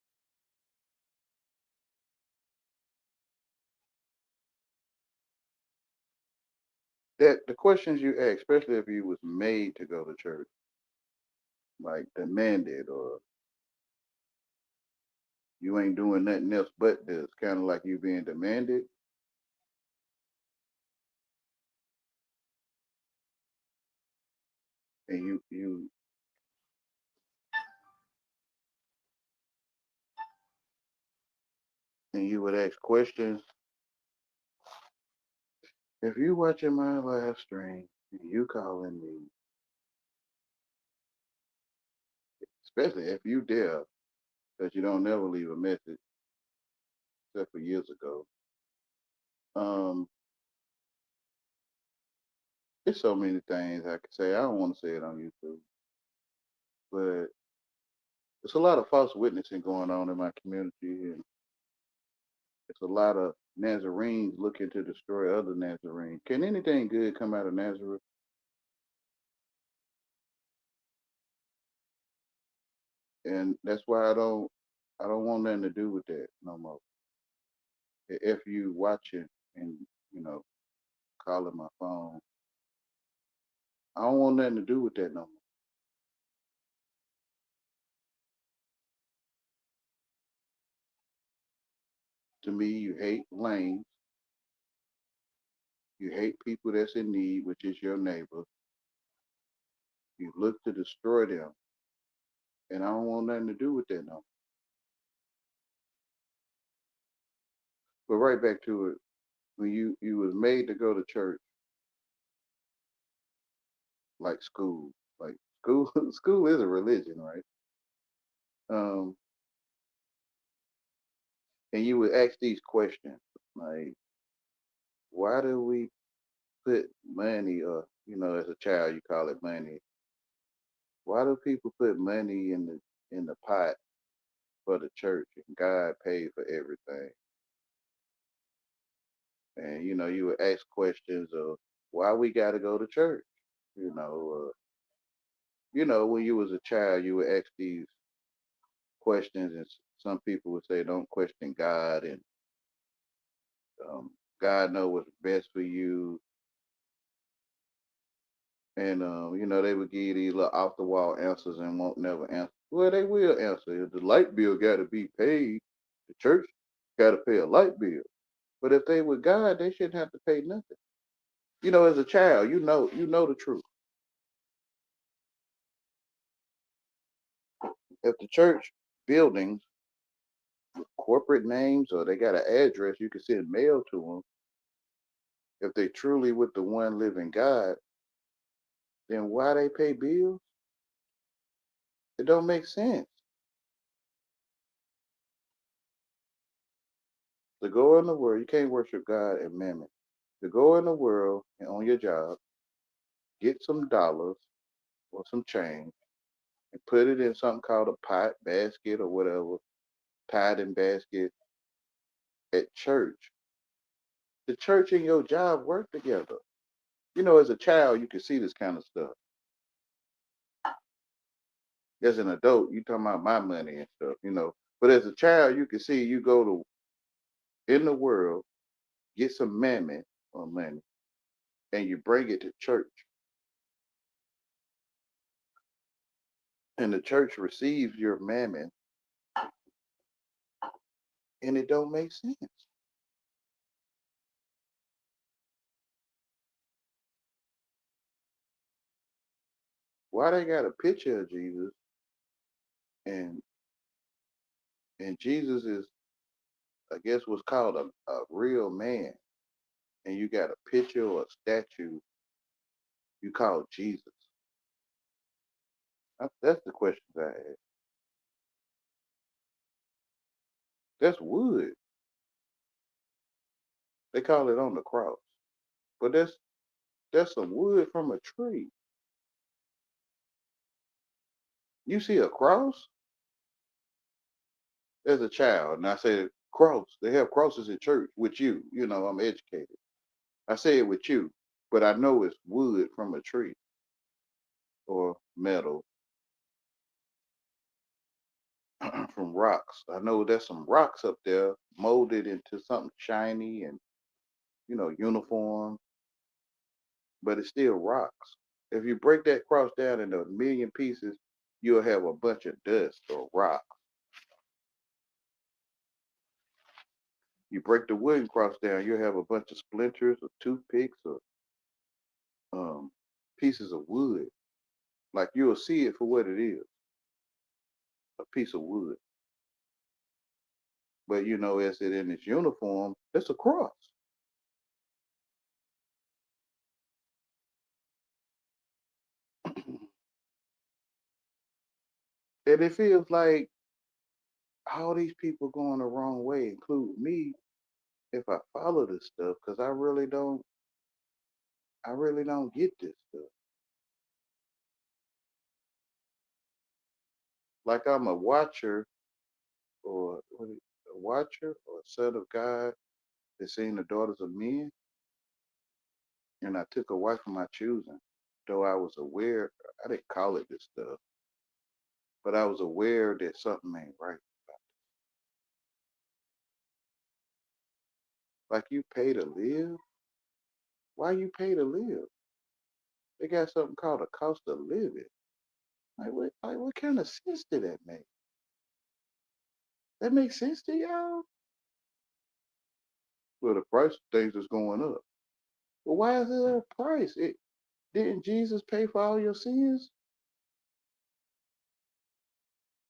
That the questions you ask, especially if you was made to go to church, like demanded or you ain't doing nothing else but this, kind of like you being demanded, and you would ask questions. If you watching my live stream and you calling me, especially if you dare, because you don't never leave a message except for years ago. Um, there's so many things I could say. I don't want to say it on YouTube, but there's a lot of false witnessing going on in my community, and it's a lot of Nazarenes looking to destroy other Nazarenes. Can anything good come out of Nazareth? And that's why I don't want nothing to do with that no more. If you watching and you know calling my phone, I don't want nothing to do with that no more. To me, you hate lanes. You hate people that's in need, which is your neighbor. You look to destroy them, and I don't want nothing to do with that no more. But right back to it, when you was made to go to church, like school, like school, school is a religion, right? Um, and you would ask these questions like, why do we put money, or as a child you call it money? Why do people put money in the pot for the church and God paid for everything? And you would ask questions of why we got to go to church. When you was a child, you would ask these questions, and some people would say, "Don't question God," and God know what's best for you. And they would give you these little off the wall answers and won't never answer. Well, they will answer. If the light bill got to be paid, the church got to pay a light bill. But if they were God, they shouldn't have to pay nothing. As a child, you know the truth. If the church buildings, corporate names, or they got an address, you can send mail to them. If they truly with the one living God, then why they pay bills? It don't make sense. To go in the world, you can't worship God and mammon. To go in the world and on your job, get some dollars or some change and put it in something called a pot, basket, or whatever, tithing basket at church. The church and your job work together. As a child, you can see this kind of stuff. As an adult, you talking about my money and stuff. But as a child, you can see you go to in the world, get some mammon or money, and you bring it to church. And the church receives your mammon, and it don't make sense. Why they got a picture of Jesus and Jesus is, I guess, what's called a real man, and you got a picture or a statue you call Jesus? That's the question I ask. That's wood. They call it on the cross, but that's some wood from a tree. You see a cross as a child, and I said cross. They have crosses in church with you. I'm educated. I say it with you, but I know it's wood from a tree or metal from rocks. I know there's some rocks up there molded into something shiny and uniform, but it's still rocks. If you break that cross down into a million pieces, you'll have a bunch of dust or rock. You break the wooden cross down, you'll have a bunch of splinters or toothpicks or pieces of wood. Like you'll see it for what it is, a piece of wood. But as it in its uniform, it's a cross. And it feels like all these people going the wrong way, include me, if I follow this stuff, because I really don't get this stuff. Like I'm a watcher or a watcher or a son of God that's seen the daughters of men, and I took a wife of my choosing. Though I was aware, I didn't call it this stuff, but I was aware that something ain't right. Like you pay to live? Why you pay to live? They got something called a cost of living. What kind of sense did that make? That makes sense to y'all? Well, the price of things is going up. Well, why is there a price? Didn't Jesus pay for all your sins?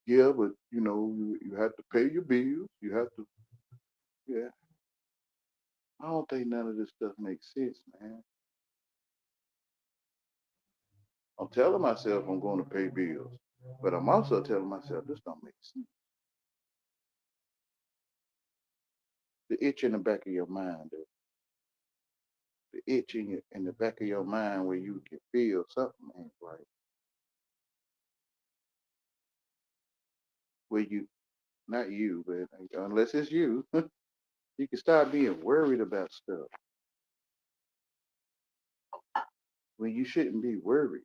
Yeah, but you have to pay your bills. You have to, yeah. I don't think none of this stuff makes sense, man. I'm telling myself I'm going to pay bills, but I'm also telling myself this don't make sense. The itch in the back of your mind, the itch in the back of your mind where you can feel something ain't right. Where you, not you, but unless it's you, you can start being worried about stuff when you shouldn't be worried.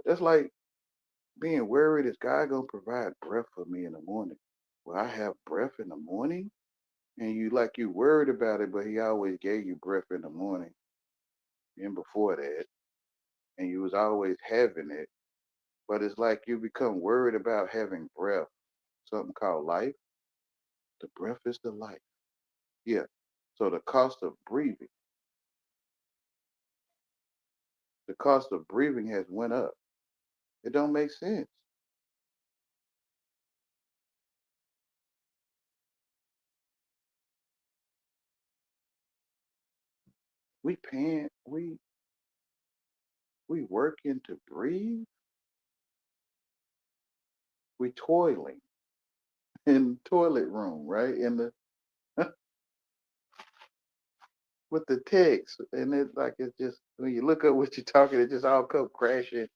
That's like being worried, is God gonna provide breath for me in the morning? Will I have breath in the morning? And you worried about it, but he always gave you breath in the morning and before that, and you was always having it. But it's like you become worried about having breath, something called life. The breath is the life. Yeah. So the cost of breathing has went up. It don't make sense. We paying, we working to breathe. We toiling. in toilet room, right? In the with the text, and it's like it's just when you look up what you're talking, it just all come crashing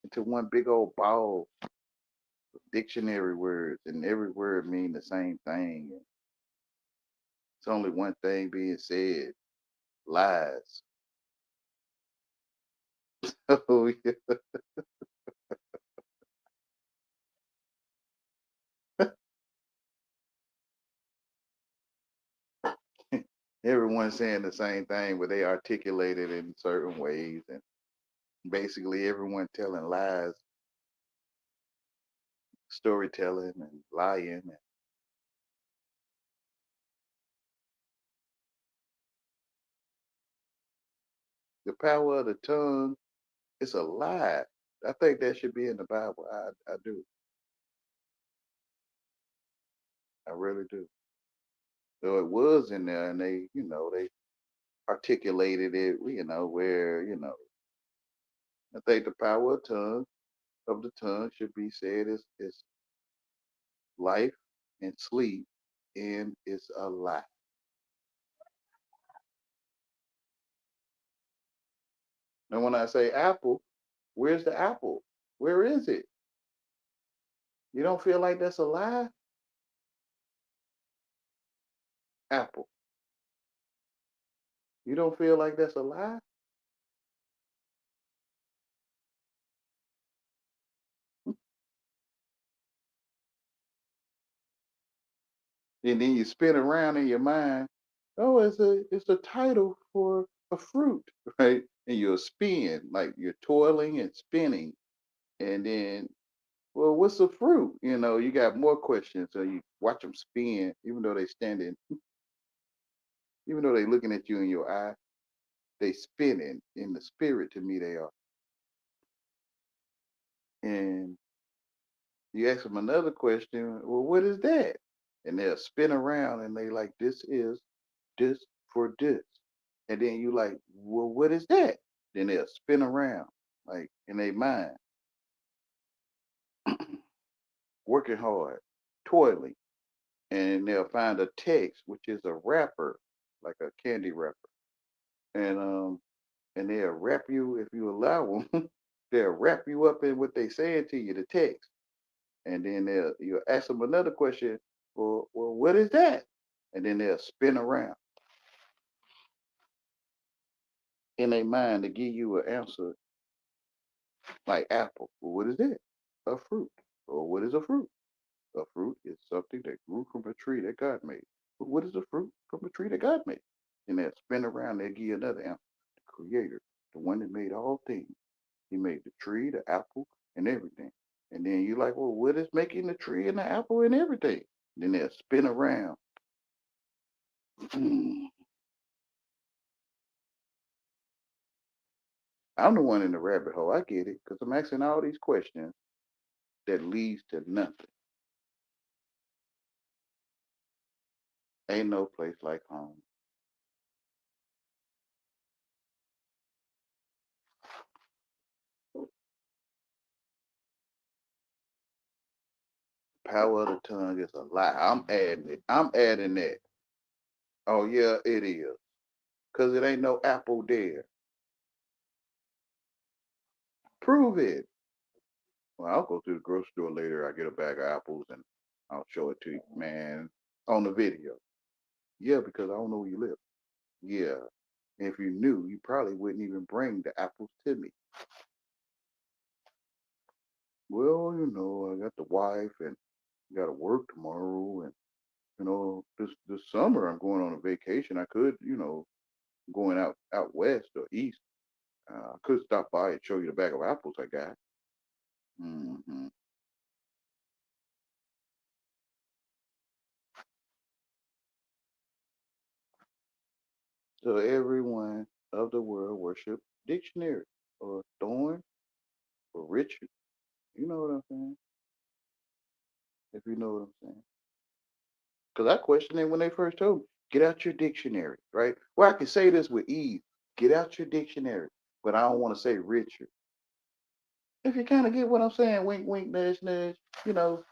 into one big old ball of dictionary words, and every word mean the same thing. And it's only one thing being said: lies. Oh, yeah. Everyone's saying the same thing, but they articulate it in certain ways, and basically everyone telling lies, storytelling, and lying. And the power of the tongue is a lie. I think that should be in the Bible. I do. I really do. So it was in there, and they articulated it, where, I think the power of the tongue should be said is life and sleep, and it's a lie. And when I say apple, where's the apple? Where is it? You don't feel like that's a lie? Apple. You don't feel like that's a lie? And then you spin around in your mind, oh, it's a title for a fruit, right? And you'll spin, like you're toiling and spinning. And then, well, what's a fruit? You got more questions. So you watch them spin, even though they looking at you in your eye, they spinning in the spirit. To me, they are. And you ask them another question, well, what is that? And they'll spin around and they like, this is this for this. And then you like, well, what is that? Then they'll spin around, like in their mind, working hard, toiling. And they'll find a text, which is a wrapper, like a candy wrapper. And they'll wrap you, if you allow them, they'll wrap you up in what they saying to you, the text. And then you'll ask them another question, well, what is that? And then they'll spin around in their mind to give you an answer like apple. Well, what is that? A fruit. Or what is a fruit? A fruit is something that grew from a tree that God made. But what is a fruit from a tree that God made? And they'll spin around, they'll give you another answer. The creator, the one that made all things. He made the tree, the apple, and everything. And then you're like, well, what is making the tree and the apple and everything? Then they'll spin around. I'm the one in the rabbit hole. I get it because I'm asking all these questions that leads to nothing. Ain't no place like home. Power of the tongue is a lie. I'm adding it. I'm adding that. Oh yeah, it is. Cause it ain't no apple there. Prove it. Well, I'll go to the grocery store later. I get a bag of apples and I'll show it to you, man, on the video. Yeah, because I don't know where you live. Yeah. And if you knew, you probably wouldn't even bring the apples to me. Well, I got the wife and got to work tomorrow, and this summer I'm going on a vacation. I could, going out west or east. I could stop by and show you the bag of apples I got. Hmm. So everyone of the world worship dictionary or thorn or Richard. You know what I'm saying? If you know what I'm saying. Because I questioned it when they first told me, get out your dictionary, right? Well, I can say this with ease. Get out your dictionary, but I don't want to say Richard. If you kind of get what I'm saying, wink, wink, nudge, nudge, you know,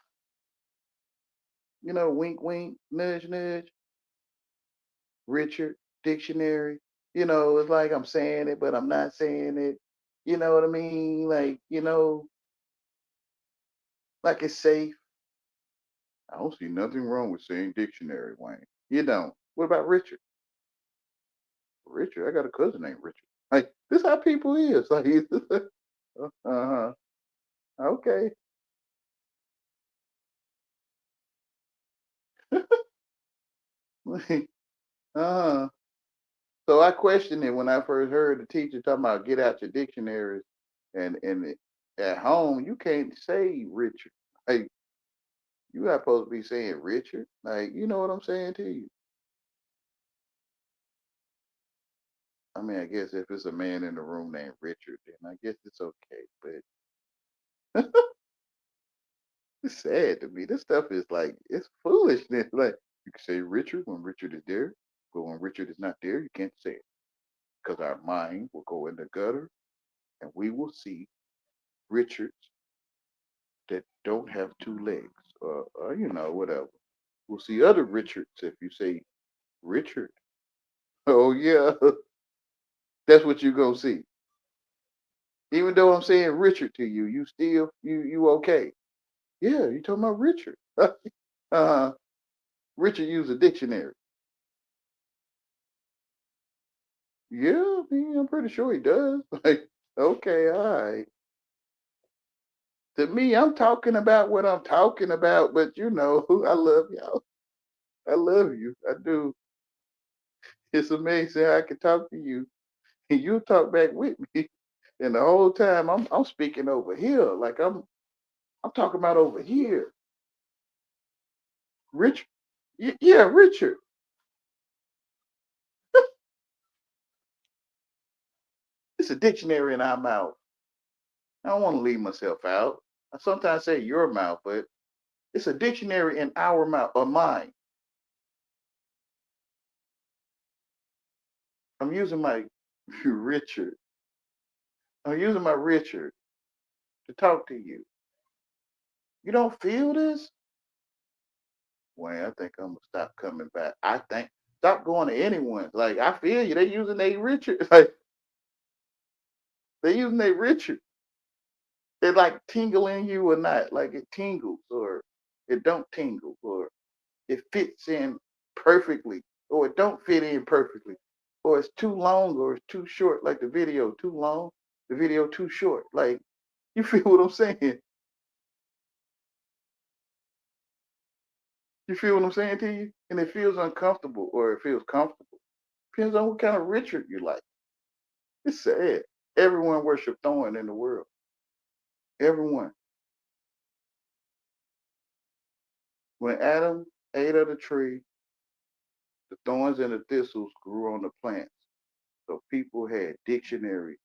wink, wink, nudge, nudge, Richard dictionary. It's like I'm saying it, but I'm not saying it. You know what I mean? Like, like it's safe. I don't see nothing wrong with saying dictionary, Wayne. You don't. What about Richard? Richard, I got a cousin named Richard. Like, this how people is. Like, uh-huh. Okay. uh-huh. So I questioned it when I first heard the teacher talking about get out your dictionaries, and at home you can't say Richard. Like, you not supposed to be saying Richard. Like, you know what I'm saying to you? I mean, I guess if it's a man in the room named Richard, then I guess it's okay. But it's sad to me. This stuff is like it's foolishness. Like, you can say Richard when Richard is there, but when Richard is not there, you can't say it because our mind will go in the gutter and we will see Richards that don't have two legs, or whatever. We'll see other Richards if you say Richard. Oh yeah, that's what you're gonna see. Even though I'm saying Richard to you, you still you okay? Yeah, you talking about Richard? Richard used a dictionary. Yeah, I mean, I'm pretty sure he does. Like, okay, all right. To me, I'm talking about what I'm talking about, but I love y'all. I love you. I do. It's amazing how I can talk to you and you talk back with me. And the whole time I'm speaking over here. Like I'm talking about over here. Richard. Yeah, Richard. It's a dictionary in our mouth. I don't want to leave myself out. I sometimes say your mouth, but it's a dictionary in our mouth or mine. I'm using my Richard. I'm using my Richard to talk to you. You don't feel this? Wayne, I think I'm gonna stop coming back. I think stop going to anyone. Like I feel you. They using their Richard. Like they using their Richard. They like tingling you or not. Like it tingles or it don't tingle or it fits in perfectly or it don't fit in perfectly or it's too long or it's too short. Like the video too long, the video too short. Like you feel what I'm saying? You feel what I'm saying to you? And it feels uncomfortable or it feels comfortable. Depends on what kind of Richard you like. It's sad. Everyone worship Thorn in the world. Everyone. When Adam ate of the tree, the thorns and the thistles grew on the plants. So people had dictionary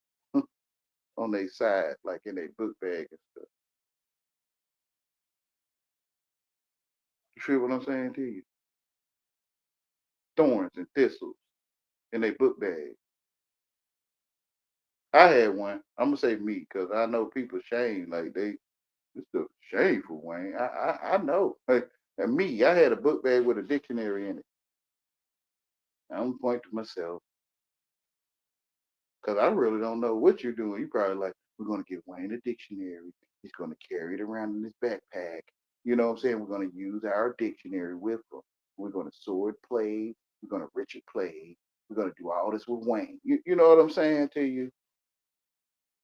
on their side, like in their book bag and stuff. You feel what I'm saying to you? Thorns and thistles in their book bag. I had one. I'm gonna say me because I know people shame like this stuff shameful, Wayne. I know. Like, and me, I had a book bag with a dictionary in it. I'm gonna point to myself because I really don't know what you're doing. You probably like, we're gonna give Wayne a dictionary. He's gonna carry it around in his backpack. You know what I'm saying? We're gonna use our dictionary with him. We're gonna sword play. We're gonna Richard play. We're gonna do all this with Wayne. You know what I'm saying to you?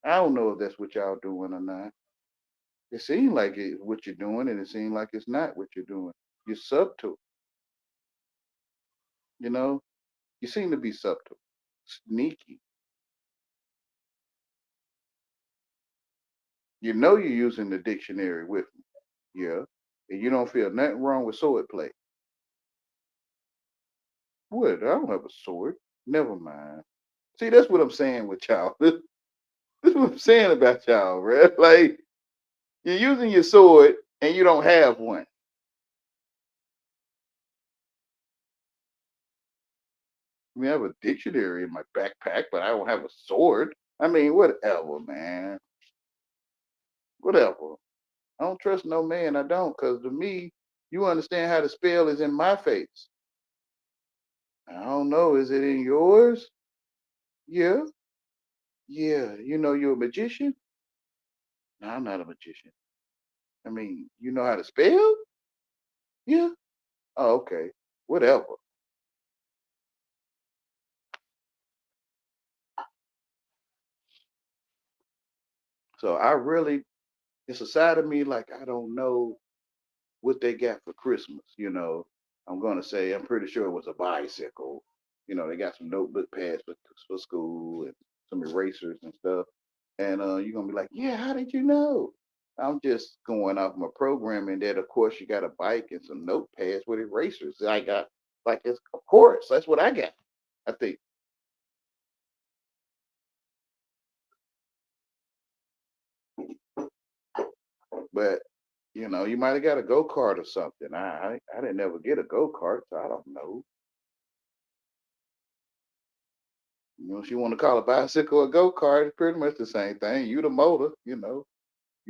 I don't know if that's what y'all doing or not. It seems like it's what you're doing, and it seems like it's not what you're doing. You're subtle, you know. You seem to be subtle, sneaky. You know you're using the dictionary with me, yeah, and you don't feel nothing wrong with sword play. What? I don't have a sword. Never mind. See, that's what I'm saying with y'all. This is what I'm saying about y'all, right? Like you're using your sword and you don't have one. I mean, I have a dictionary in my backpack, but I don't have a sword. I mean, whatever, man. Whatever. I don't trust no man. I don't, cause to me, You understand how the spell is in my face. I don't know. Is it in yours? Yeah. Yeah. You know you're a magician? No, I'm not a magician. I mean, you know how to spell? Yeah. Oh, okay. Whatever. So I really, it's a side of me like I don't know what they got for Christmas. I'm gonna say I'm pretty sure it was a bicycle. They got some notebook pads for school and some erasers and stuff. And you're gonna be like, yeah, how did you know? I'm just going off my programming that of course you got a bike and some notepads with erasers. I got like it's of course that's what I got. I think. But you might have got a go-kart or something. I didn't ever get a go-kart, so I don't know. If you want to call a bicycle a go-kart, it's pretty much the same thing. You the motor, you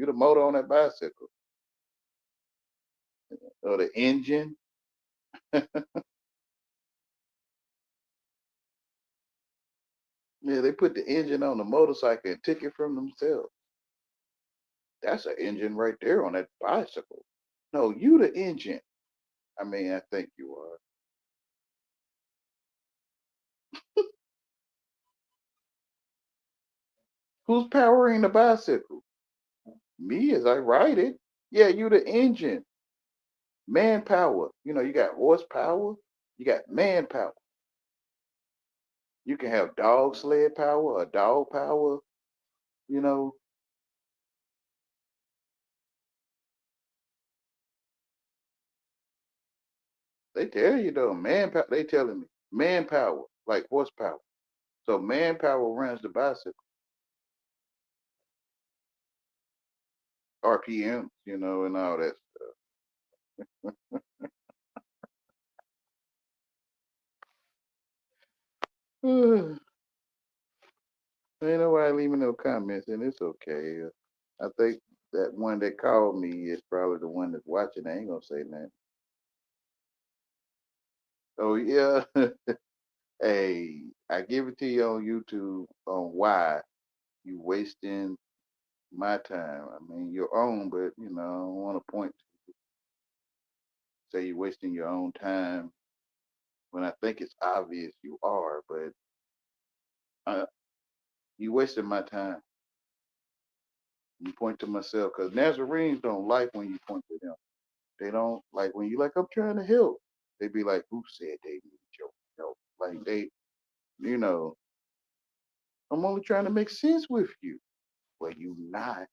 the motor on that bicycle. Or the engine. Yeah, they put the engine on the motorcycle and took it from themselves. That's an engine right there on that bicycle. No, you the engine. I mean, I think you are. Who's powering the bicycle? Me as I ride it. Yeah, you the engine. Manpower. You got horsepower, you got manpower. You can have dog sled power or dog power. You know, they tell you though, manpower. They telling me manpower, like horsepower. So manpower runs the bicycle, RPMs, and all that stuff. Ain't nobody leaving no comments, and it's okay. I think that one that called me is probably the one that's watching. I ain't gonna say nothing. Oh yeah. Hey, I give it to you on YouTube on why you wasting my time. I mean, your own, but I don't want to point say you're wasting your own time when I think it's obvious you are, but you wasting my time. You point to myself because Nazarenes don't like when you point to them. They don't like when you like, I'm trying to help. They be like, who said they need your help? Like you know, I'm only trying to make sense with you. Well, you not.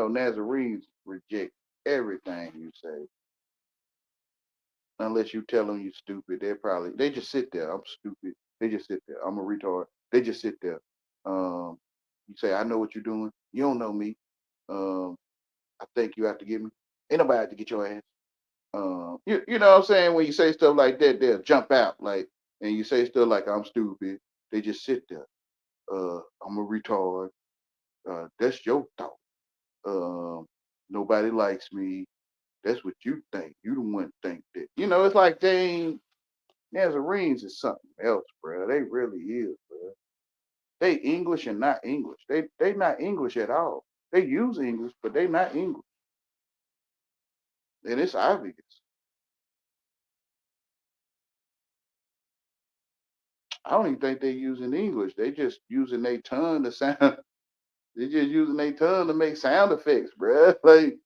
Nazarenes reject everything you say. Unless you tell them you stupid, they just sit there. I'm stupid. They just sit there. I'm a retard. They just sit there. Um, you say, I know what you're doing. You don't know me. Um, I think you have to get me. Ain't nobody have to get your ass. You know what I'm saying? When you say stuff like that, they'll jump out and you say stuff like I'm stupid. They just sit there. I'm a retard. That's your thought. Um, Nobody likes me. That's what you think. You the one think that. It's like they ain't Nazarenes is something else, bro. They really is, bro. They English and not English. They not English at all. They use English, but they not English. And it's obvious. I don't even think they using English. They just using their tongue to sound. They just using their tongue to make sound effects, bro. Like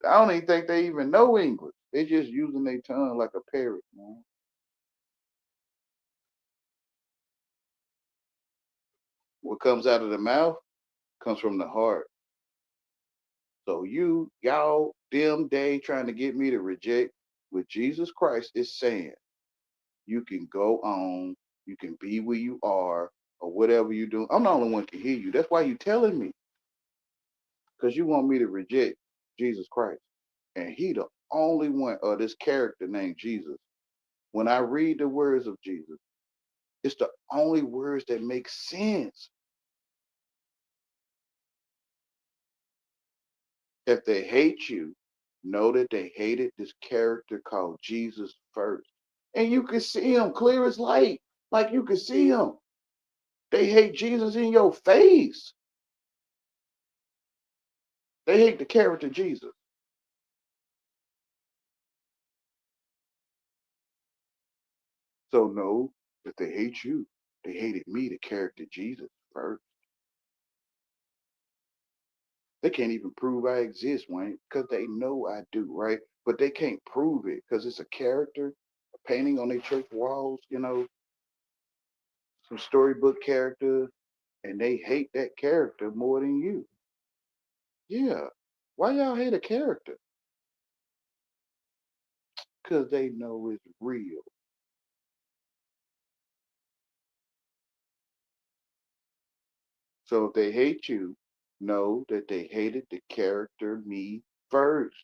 I don't even think they even know English. They just using their tongue like a parrot, man. What comes out of the mouth comes from the heart. So y'all, them, they trying to get me to reject what Jesus Christ is saying. You can go on, you can be where you are, or whatever you do. I'm the only one can hear you. That's why you telling me, because you want me to reject Jesus Christ. And he the only one, or this character named Jesus. When I read the words of Jesus, it's the only words that make sense. If they hate you, know that they hated this character called Jesus first. And you can see him clear as light. Like you can see him. They hate Jesus in your face. They hate the character Jesus. So know that they hate you. They hated me, the character Jesus first. They can't even prove I exist, Wayne, because they know I do, right? But they can't prove it because it's a character, a painting on their church walls, some storybook character, and they hate that character more than you. Yeah. Why y'all hate a character? Because they know it's real. So if they hate you, know that they hated the character me first.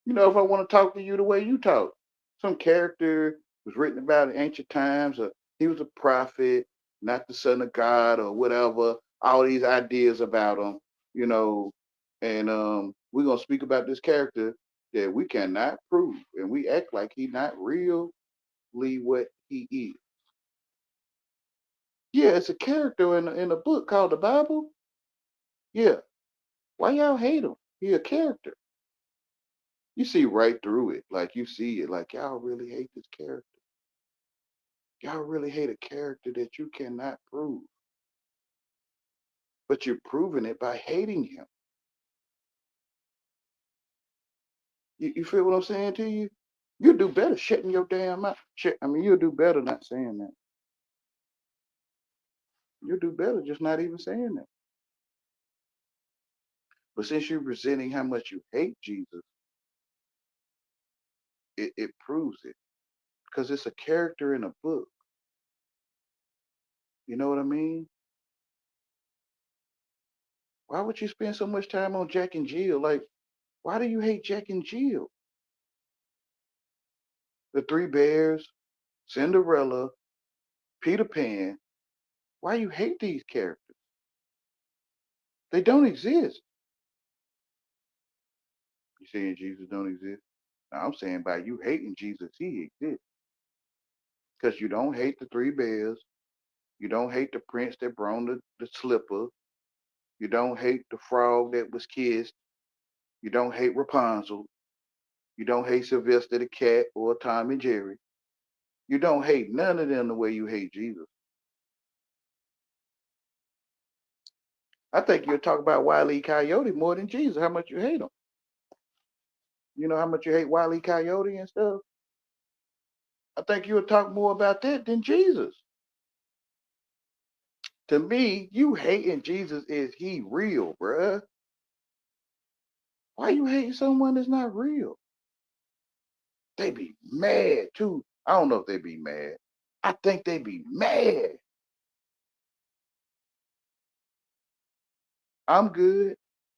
If I want to talk to you the way you talk, some character was written about in ancient times, or he was a prophet, not the son of God, or whatever, all these ideas about him, you know, and we're going to speak about this character that we cannot prove, and we act like he's not really what he is. Yeah, it's a character in a book called the Bible. Yeah. Why y'all hate him? He a character. You see right through it. Like you see it. Like y'all really hate this character. Y'all really hate a character that you cannot prove. But you're proving it by hating him. You feel what I'm saying to you? You'll do better shutting your damn mouth. You'll do better not saying that. You'll do better just not even saying that. But since you're presenting how much you hate Jesus, it proves it. Because it's a character in a book. You know what I mean? Why would you spend so much time on Jack and Jill? Like, why do you hate Jack and Jill? The Three Bears, Cinderella, Peter Pan. Why you hate these characters? They don't exist. You saying Jesus don't exist? No, I'm saying by you hating Jesus, he exists. Because you don't hate the Three Bears. You don't hate the prince that brought the slipper. You don't hate the frog that was kissed. You don't hate Rapunzel. You don't hate Sylvester the cat or Tom and Jerry. You don't hate none of them the way you hate Jesus. I think you'll talk about Wile E. Coyote more than Jesus, how much you hate him. You know how much you hate Wile E. Coyote and stuff? I think you'll talk more about that than Jesus. To me, you hating Jesus is he real, bruh. Why you hating someone that's not real? They be mad too. I don't know if they be mad. I think they be mad. I'm good.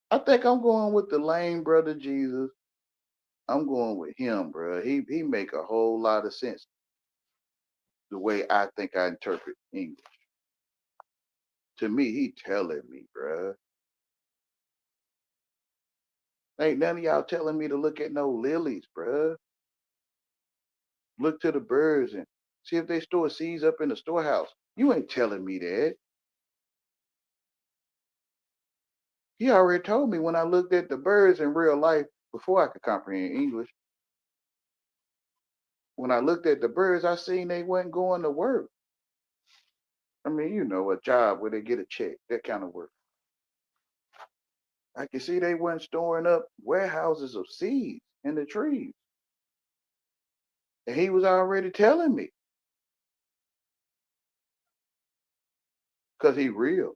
I think I'm going with the lame brother Jesus. I'm going with him, bruh. He make a whole lot of sense the way I think I interpret English. To me, he telling me, bruh. Ain't none of y'all telling me to look at no lilies, bruh. Look to the birds and see if they store seeds up in the storehouse. You ain't telling me that. He already told me when I looked at the birds in real life before I could comprehend English. When I looked at the birds, I seen they wasn't going to work. A job where they get a check, that kind of work. I could see they weren't storing up warehouses of seeds in the trees. And he was already telling me because he real.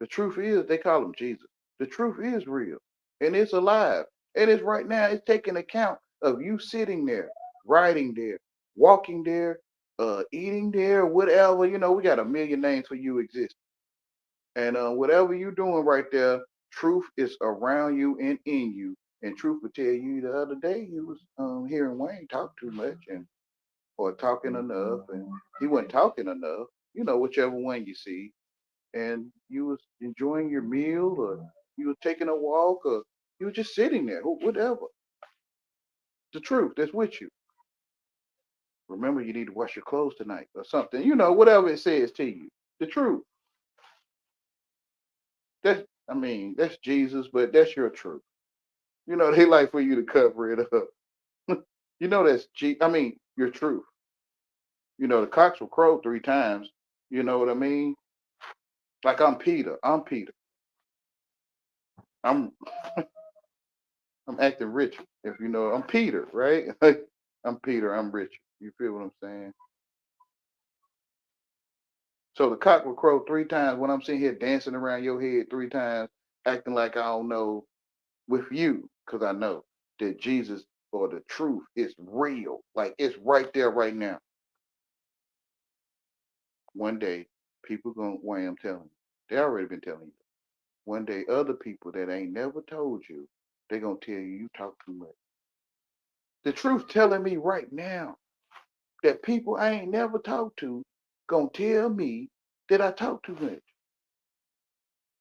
The truth is, they call him Jesus. The truth is real and it's alive. And it's right now, it's taking account of you sitting there, riding there, walking there, eating there, whatever. We got a million names for you exist. And whatever you're doing right there, truth is around you and in you. And truth will tell you the other day you was hearing Wayne talk too much and or talking enough, and he wasn't talking enough. Whichever one you see, and you was enjoying your meal or You were taking a walk, or you were just sitting there, whatever. The truth that's with you. Remember, you need to wash your clothes tonight, or something. Whatever it says to you. The truth. That's Jesus, but that's your truth. They like for you to cover it up. That's your truth. The cocks will crow 3 times. You know what I mean? Like I'm Peter. I'm Peter. I'm I'm acting Richard. If I'm Peter, right? I'm Peter. I'm Richard. You feel what I'm saying? So the cock will crow 3 times when I'm sitting here dancing around your head 3 times, acting like I don't know with you, because I know that Jesus or the truth is real. Like it's right there, right now. One day, people gonna I'm telling you. They already been telling you. One day, other people that ain't never told you, they gonna tell you talk too much. The truth telling me right now that people I ain't never talked to gonna tell me that I talk too much.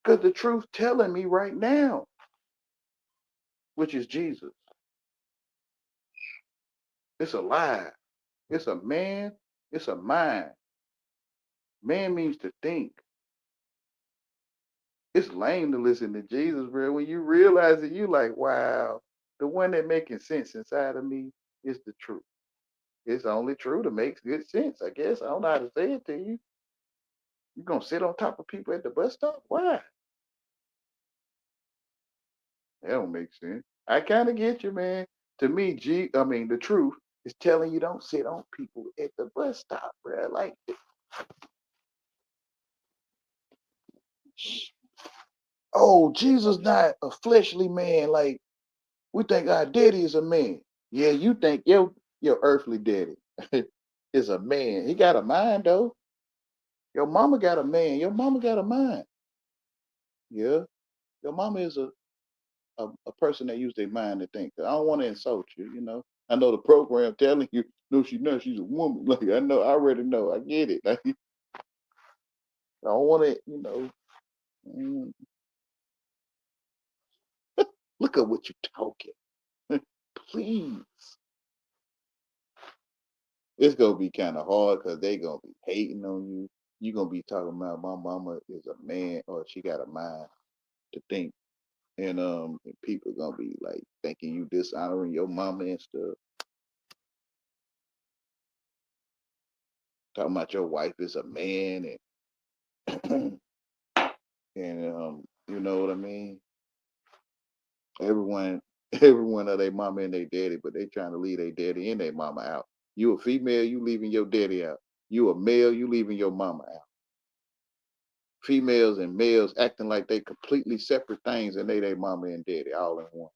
Because the truth telling me right now, which is Jesus. It's a lie. It's a man. It's a mind. Man means to think. It's lame to listen to Jesus, bro. When you realize it, you like, wow, the one that making sense inside of me is the truth. It's only true that makes good sense, I guess. I don't know how to say it to you. You gonna sit on top of people at the bus stop? Why? That don't make sense. I kind of get you, man. To me, the truth is telling you don't sit on people at the bus stop, bro. Like, oh, Jesus not a fleshly man. Like we think our daddy is a man. Yeah, you think your earthly daddy is a man. He got a mind though. Your mama got a man. Your mama got a mind. Yeah, your mama is a person that use their mind to think. I don't want to insult you. I know the program telling you, no, she's not. She's a woman. Like I know, I already know. I get it. Like I don't want to, mm, look at what you're talking. Please. It's gonna be kind of hard because they gonna be hating on you. You gonna be talking about my mama is a man or she got a mind to think, and people gonna be like thinking you dishonoring your mama and stuff. Talking about your wife is a man and and you know what I mean. Everyone, everyone of their mama and their daddy, but they trying to leave their daddy and their mama out. You a female, you leaving your daddy out. You a male, you leaving your mama out. Females and males acting like they completely separate things and they mama and daddy all in one.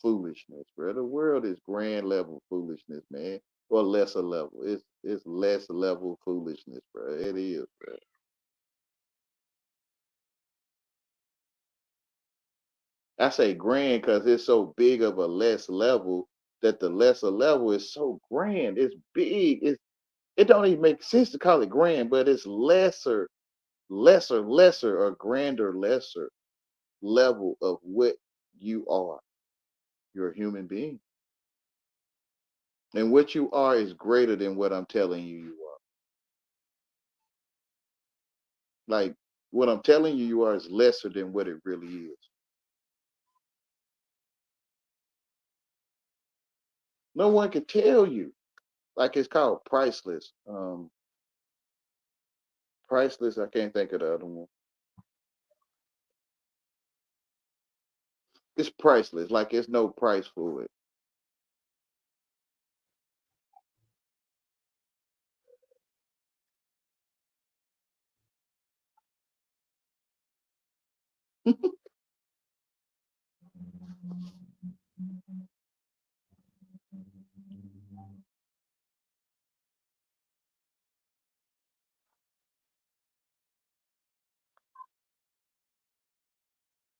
Foolishness, bro. The world is grand level foolishness, man. Or lesser level. It's less level foolishness, bro. It is, bro. I say grand because it's so big of a less level that the lesser level is so grand. It's big. It don't even make sense to call it grand, but it's lesser or grander, lesser level of what you are. You're a human being. And what you are is greater than what I'm telling you are. Like what I'm telling you are is lesser than what it really is. No one can tell you. Like it's called priceless. Priceless, I can't think of the other one. It's priceless. Like it's no price for it.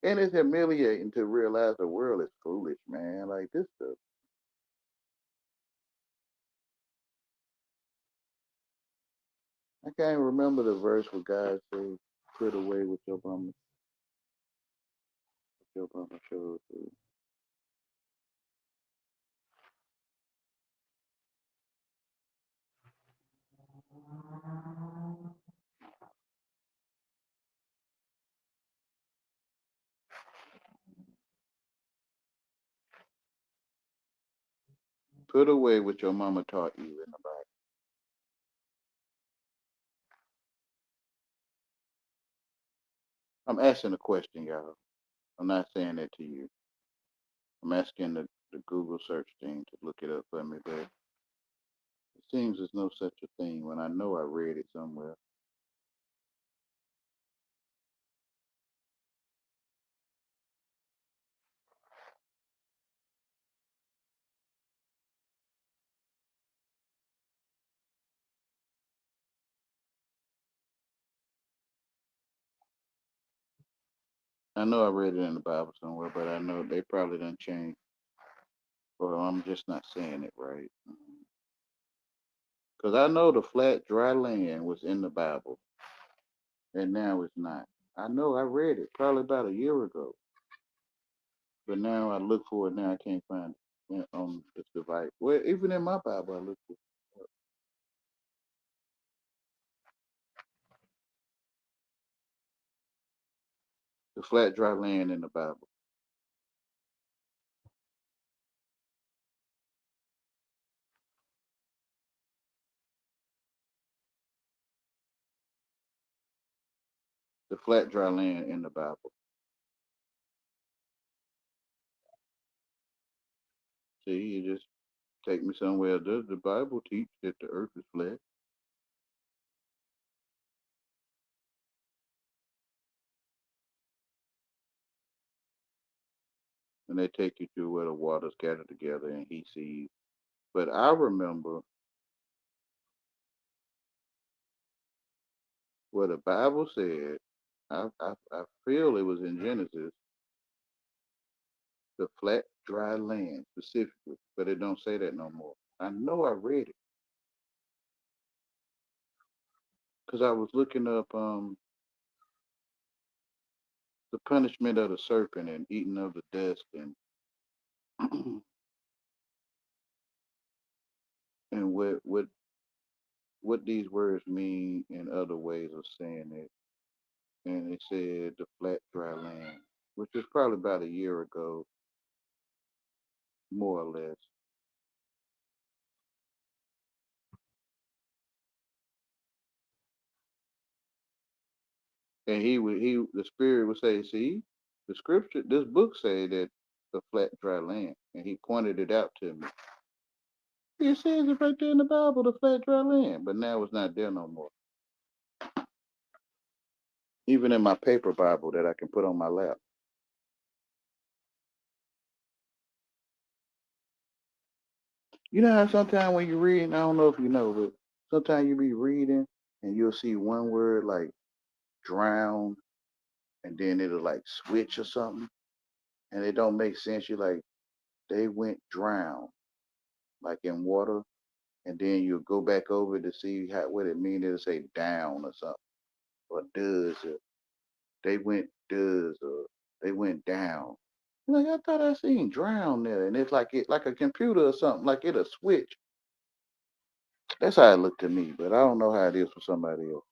And it's humiliating to realize the world is foolish, man. Like this stuff. I can't remember the verse where God says, "Put away with your mama showed you." Put away what your mama taught you in the Bible. I'm asking a question, y'all. I'm not saying that to you. I'm asking the Google search thing to look it up for me, but it seems there's no such a thing when I know I read it somewhere. I know I read it in the Bible somewhere, but I know they probably done changed, or I'm just not saying it right. Because I know the flat, dry land was in the Bible, and now it's not. I know I read it probably about a year ago, but now I look for it now. I can't find it on this device. Well, even in my Bible, I look for the flat, dry land in the Bible. The flat, dry land in the Bible. See, you just take me somewhere. Does the Bible teach that the earth is flat? And they take you to where the waters gather together and he sees. But I remember what the Bible said. I feel it was in Genesis, the flat, dry land specifically, but it don't say that no more. I know I read it because I was looking up the punishment of the serpent and eating of the dust and and what these words mean in other ways of saying it. And it said the flat, dry land, which was probably about a year ago, more or less. And the spirit would say, see, the scripture, this book say that the flat, dry land, and he pointed it out to me. It says it right there in the Bible, the flat, dry land, but now it's not there no more. Even in my paper Bible that I can put on my lap. You know how sometimes when you read, I don't know if you know, but sometimes you be reading and you'll see one word like drown, and then it'll like switch or something, and it don't make sense. You're like, they went drown, like in water, and then you go back over to see what it means. It'll say down or something, or does, or they went does, or they went down. Like I thought I seen drown there, and it's like it like a computer or something, like it'll switch. That's how it looked to me, but I don't know how it is for somebody else.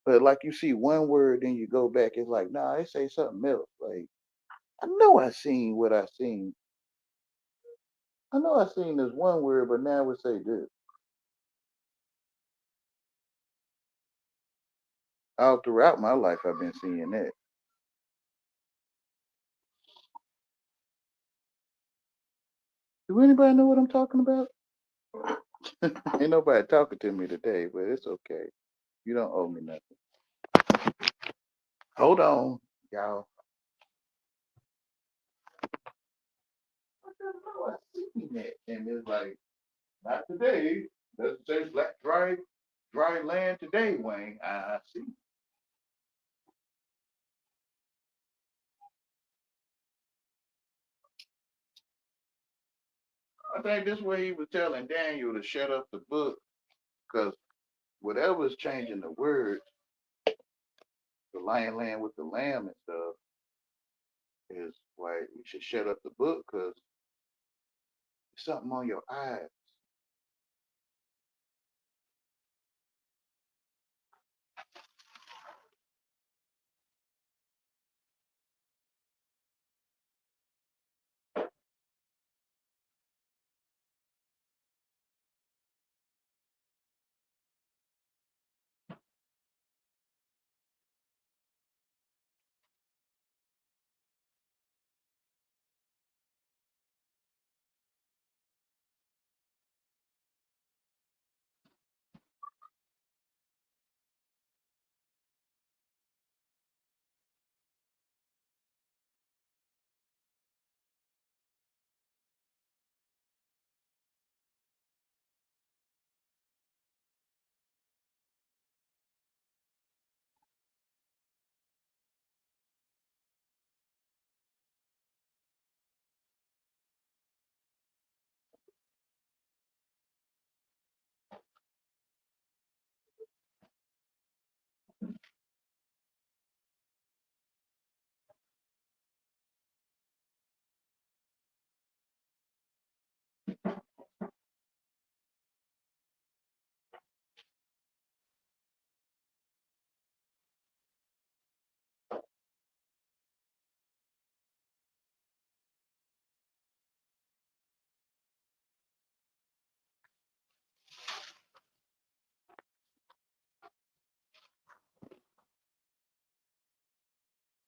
But like you see one word, then you go back, it's like, nah, they say something else. Like I know I seen what I seen. I know I seen this one word, but now we say this. All throughout my life, I've been seeing that. Do anybody know what I'm talking about? Ain't nobody talking to me today, but it's okay. You don't owe me nothing. Hold on, y'all. I don't know. I seen that, and it's like not today. Doesn't say black dry land today, Wayne. I see. I think this way he was telling Daniel to shut up the book because whatever is changing the words, the lion land with the lamb and stuff, is why you should shut up the book because there's something on your eyes.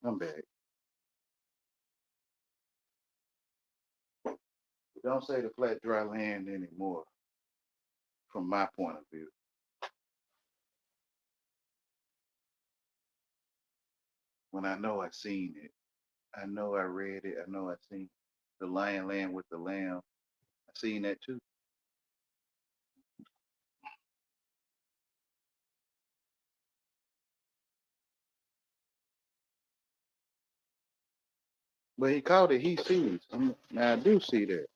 I'm back. Don't say the flat dry land anymore, from my point of view. When I know I seen it, I know I read it, I know I seen the lion land with the lamb. I seen that too. But he called it he sees. Now I do see that.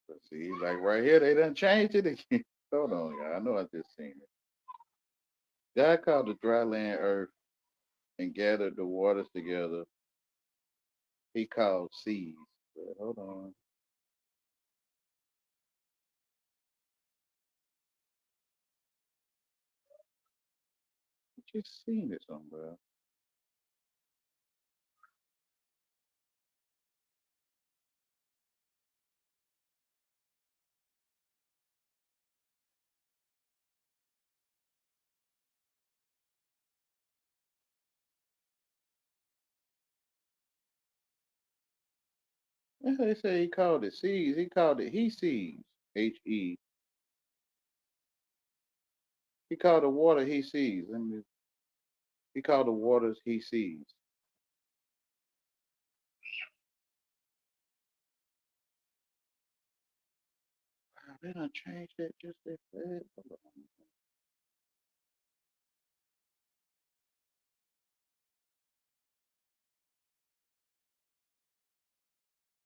But see, like right here, they done changed it again. Hold on, y'all. I know I just seen it. God called the dry land earth and gathered the waters together. He called seas. But hold on. I just seen it somewhere. Yeah, they say he called it seas. He called it he sees. He. He called the water he sees. He called the waters he sees. Wow, they done changed that just that fast. Hold on.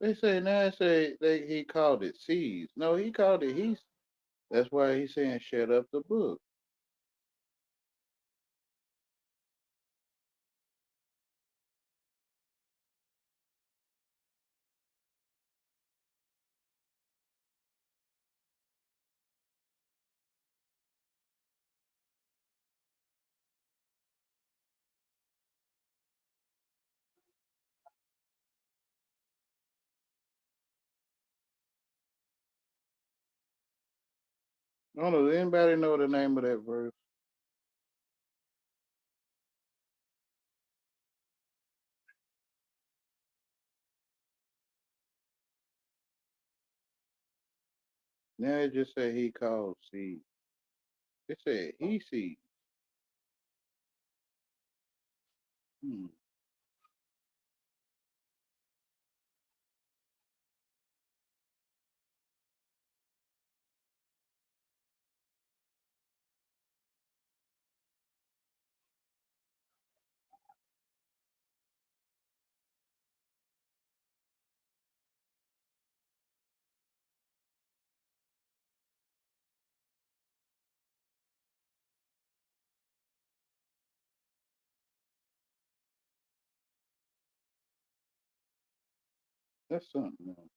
They say now he called it seas. No, he called it he. That's why he's saying shut up the book. I don't know. Does anybody know the name of that verse? Now it just say he called seas. It said he sees. Hmm. That's something else.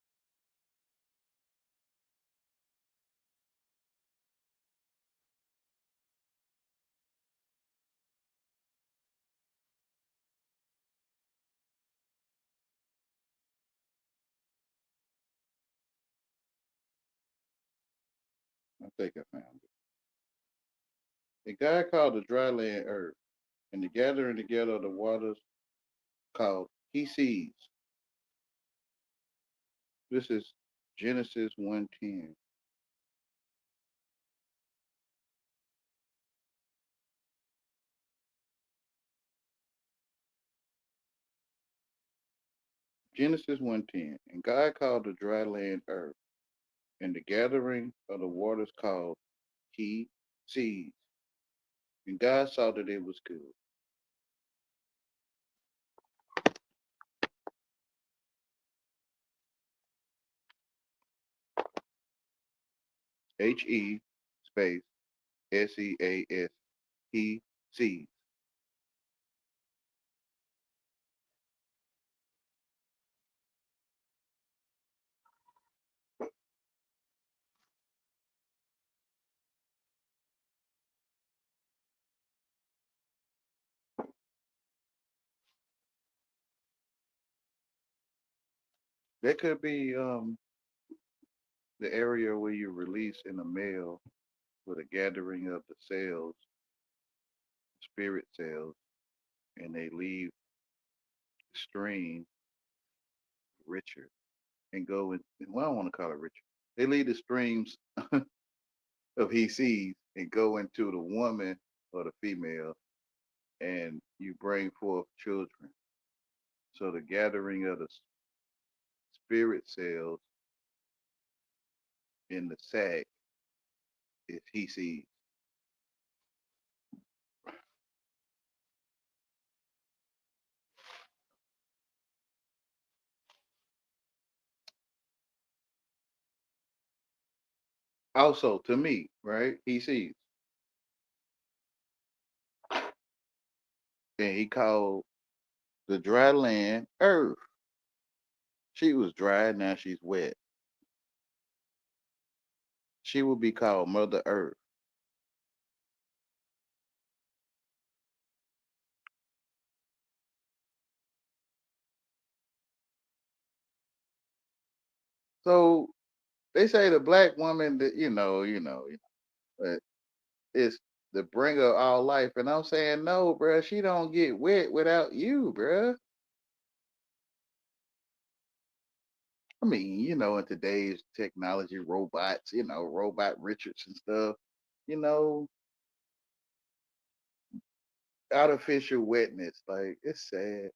I think I found it. A guy called the dry land earth, and the gathering together of the waters called he sees. This is Genesis 1:10. Genesis 1:10. And God called the dry land earth, and the gathering of the waters called he seas. And God saw that it was good. He space SEAS. He sees. That could be the area where you release in the mail with a gathering of the cells, spirit cells, and they leave the stream richer and go in. Well, I don't want to call it richer. They leave the streams of he sees and go into the woman or the female, and you bring forth children. So the gathering of the spirit cells in the sac is he sees. Also, to me, right? He sees, and he called the dry land earth. She was dry, now she's wet. She will be called Mother Earth. So they say the black woman that but it's the bringer of all life. And I'm saying, no, bruh, she don't get wet without you, bruh. I mean, in today's technology, robots, robot Richards and stuff, you know, artificial wetness. Like, it's sad.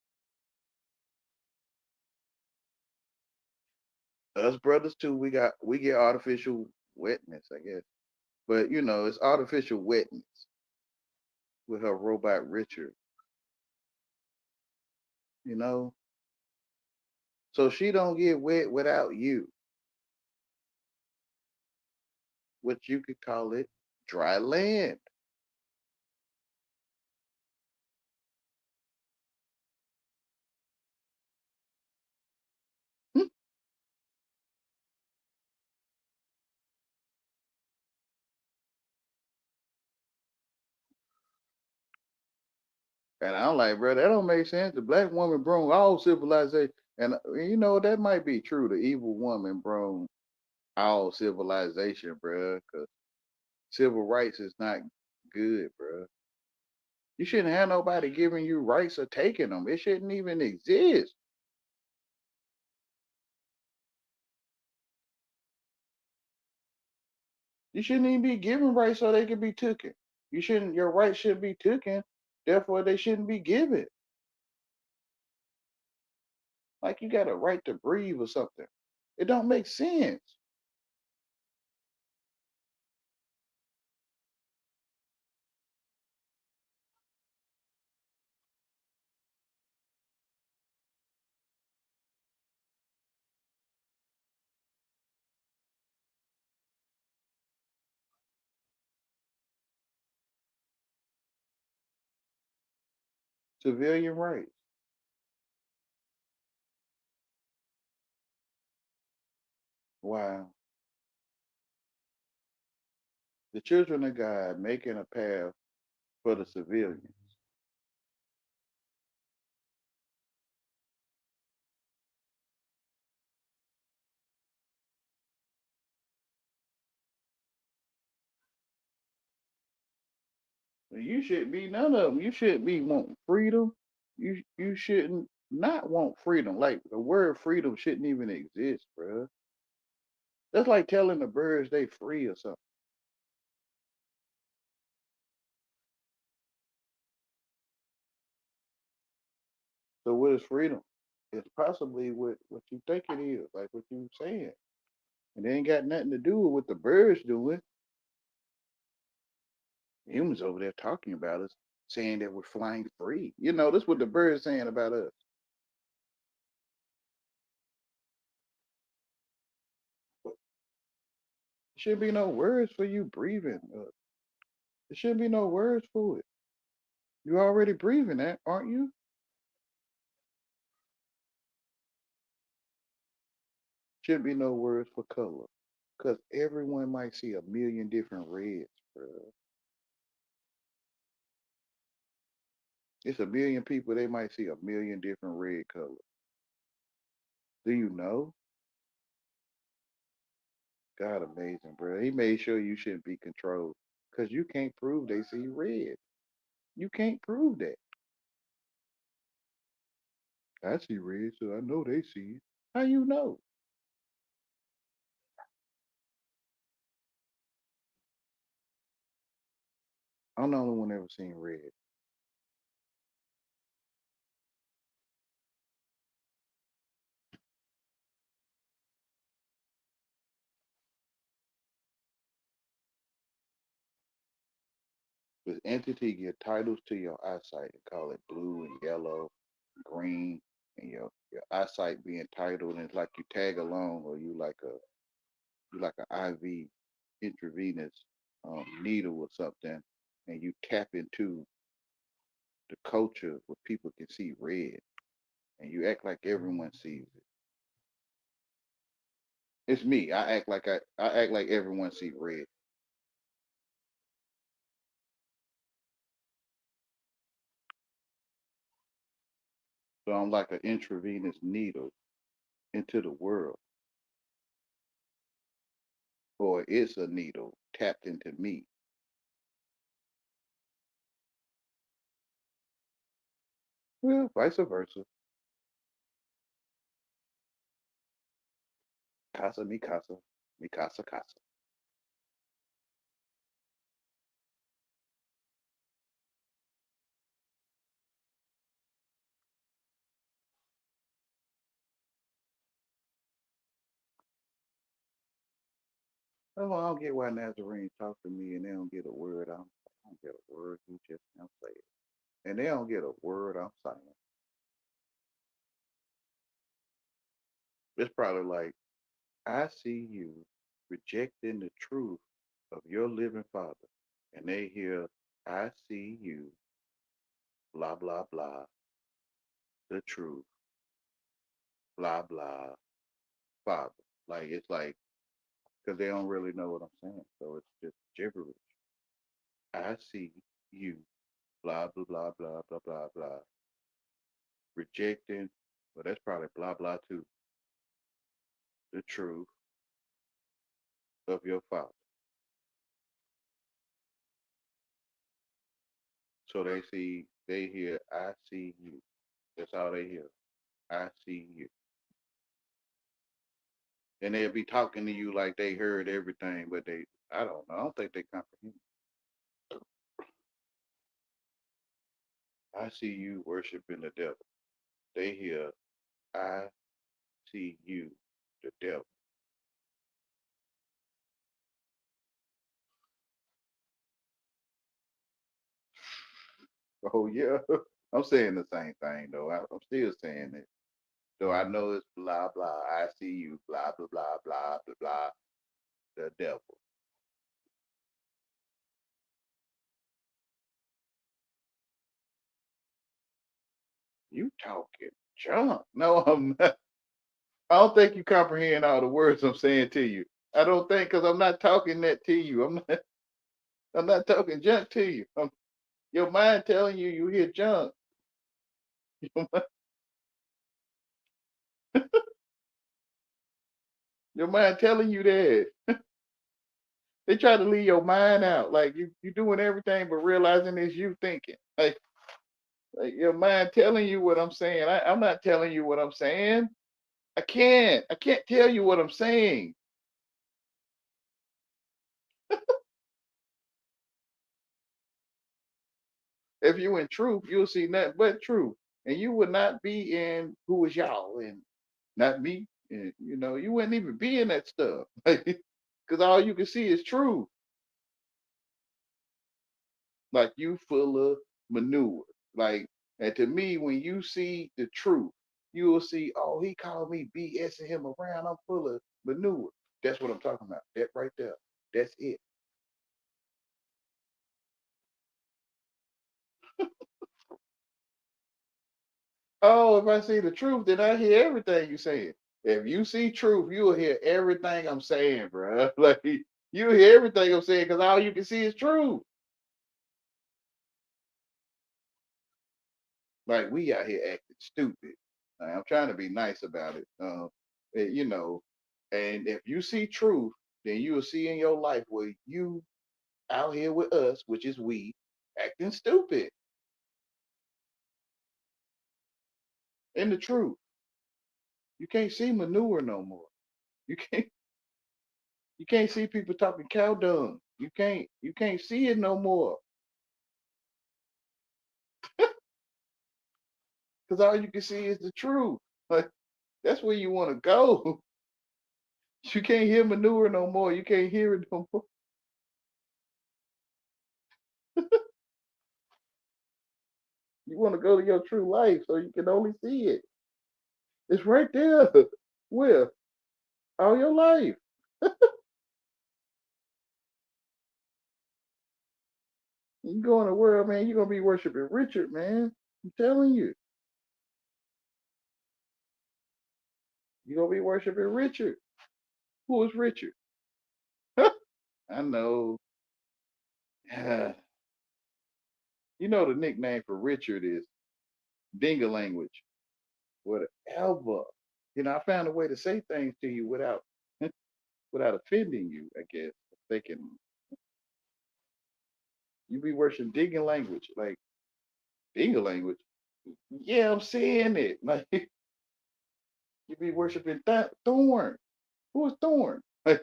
Us brothers too, we get artificial wetness, I guess. But it's artificial wetness with her robot Richard, you know? So she don't get wet without you. What you could call it dry land. Hmm. And I'm like, bro, that don't make sense. The black woman brought all civilization. And that might be true. The evil woman brought all civilization, bro. Because civil rights is not good, bro. You shouldn't have nobody giving you rights or taking them. It shouldn't even exist. You shouldn't even be given rights so they can be taken. Your rights should be taken. Therefore, they shouldn't be given. Like you got a right to breathe or something. It don't make sense. Civilian rights. while the children of God making a path for the civilians. You shouldn't be none of them. You shouldn't be wanting freedom. You shouldn't not want freedom. Like the word freedom shouldn't even exist, bro. That's like telling the birds they free or something. So what is freedom? It's possibly what you think it is, like what you saying. And it ain't got nothing to do with what the birds doing. Humans over there talking about us, saying that we're flying free. That's what the birds saying about us. There shouldn't be no words for you breathing. There shouldn't be no words for it. You're already breathing that, aren't you? Shouldn't be no words for color. Because everyone might see a million different reds, bro. It's a million people, they might see a million different red colors. Do you know? God amazing, bro. He made sure you shouldn't be controlled. Because you can't prove they see red. You can't prove that. I see red, so I know they see it. How you know? I'm the only one ever seen red. This entity get titles to your eyesight and call it blue and yellow, green, and your eyesight being titled, and it's like you tag along, or you like an IV intravenous needle or something, and you tap into the culture where people can see red, and you act like everyone sees it. It's me. I act like everyone see red. So I'm like an intravenous needle into the world, or it's a needle tapped into me. Well, vice versa. Casa mi casa, mi casa casa. Oh, I don't get why Nazarenes talk to me and they don't get a word. I don't get a word. He just don't say it, and they don't get a word I'm saying. It's probably like, I see you rejecting the truth of your living Father, and they hear, I see you, blah blah blah, the truth, blah blah, Father. Like it's like because they don't really know what I'm saying, so it's just gibberish. I see you, blah blah blah blah blah blah blah, rejecting. Well, that's probably blah blah too. The truth of your Father. So they hear, I see you. That's all they hear. I see you. And they'll be talking to you like they heard everything, but I don't know. I don't think they comprehend. I see you worshiping the devil. They hear, I see you, the devil. Oh yeah, I'm saying the same thing though. I'm still saying it. Though I know it's blah blah. I see you, blah blah blah blah blah blah. The devil. You talking junk? No, I'm not. I don't think you comprehend all the words I'm saying to you. I don't think, because I'm not talking that to you. I'm not talking junk to you. Your mind telling you you hear junk. Your mind telling you that. They try to leave your mind out. Like you doing everything but realizing it's you thinking. Like your mind telling you what I'm saying. I'm not telling you what I'm saying. I can't. I can't tell you what I'm saying. If you in truth, you'll see nothing but truth. And you would not be in who is y'all and not me. And you wouldn't even be in that stuff. Because all you can see is truth. Like you full of manure. Like, and to me, when you see the truth, you will see, oh, he called me BSing him around. I'm full of manure. That's what I'm talking about. That right there. That's it. Oh, if I see the truth, then I hear everything you saying. If you see truth, you'll hear everything I'm saying, bro. Like you hear everything I'm saying because all you can see is truth. Like we out here acting stupid. Like, I'm trying to be nice about it. And, and if you see truth, then you will see in your life where you out here with us, which is we, acting stupid. In the truth, you can't see manure no more. You can't. You can't see people talking cow dung. You can't see it no more because all you can see is the truth. Like that's where you want to go. You can't hear manure no more. You can't hear it no more. You want to go to your true life so you can only see it. It's right there. Where? All your life. You go in the world, man, you're gonna be worshiping Richard, man. I'm telling you. You're gonna be worshiping Richard. Who is Richard? I know. You know the nickname for Richard is Dinga language. Whatever. I found a way to say things to you without offending you, I guess. Thinking you be worshiping Dinga language. Like Dinga language. Yeah, I'm saying it. Like you be worshiping Thorn. Who is Thorn? Like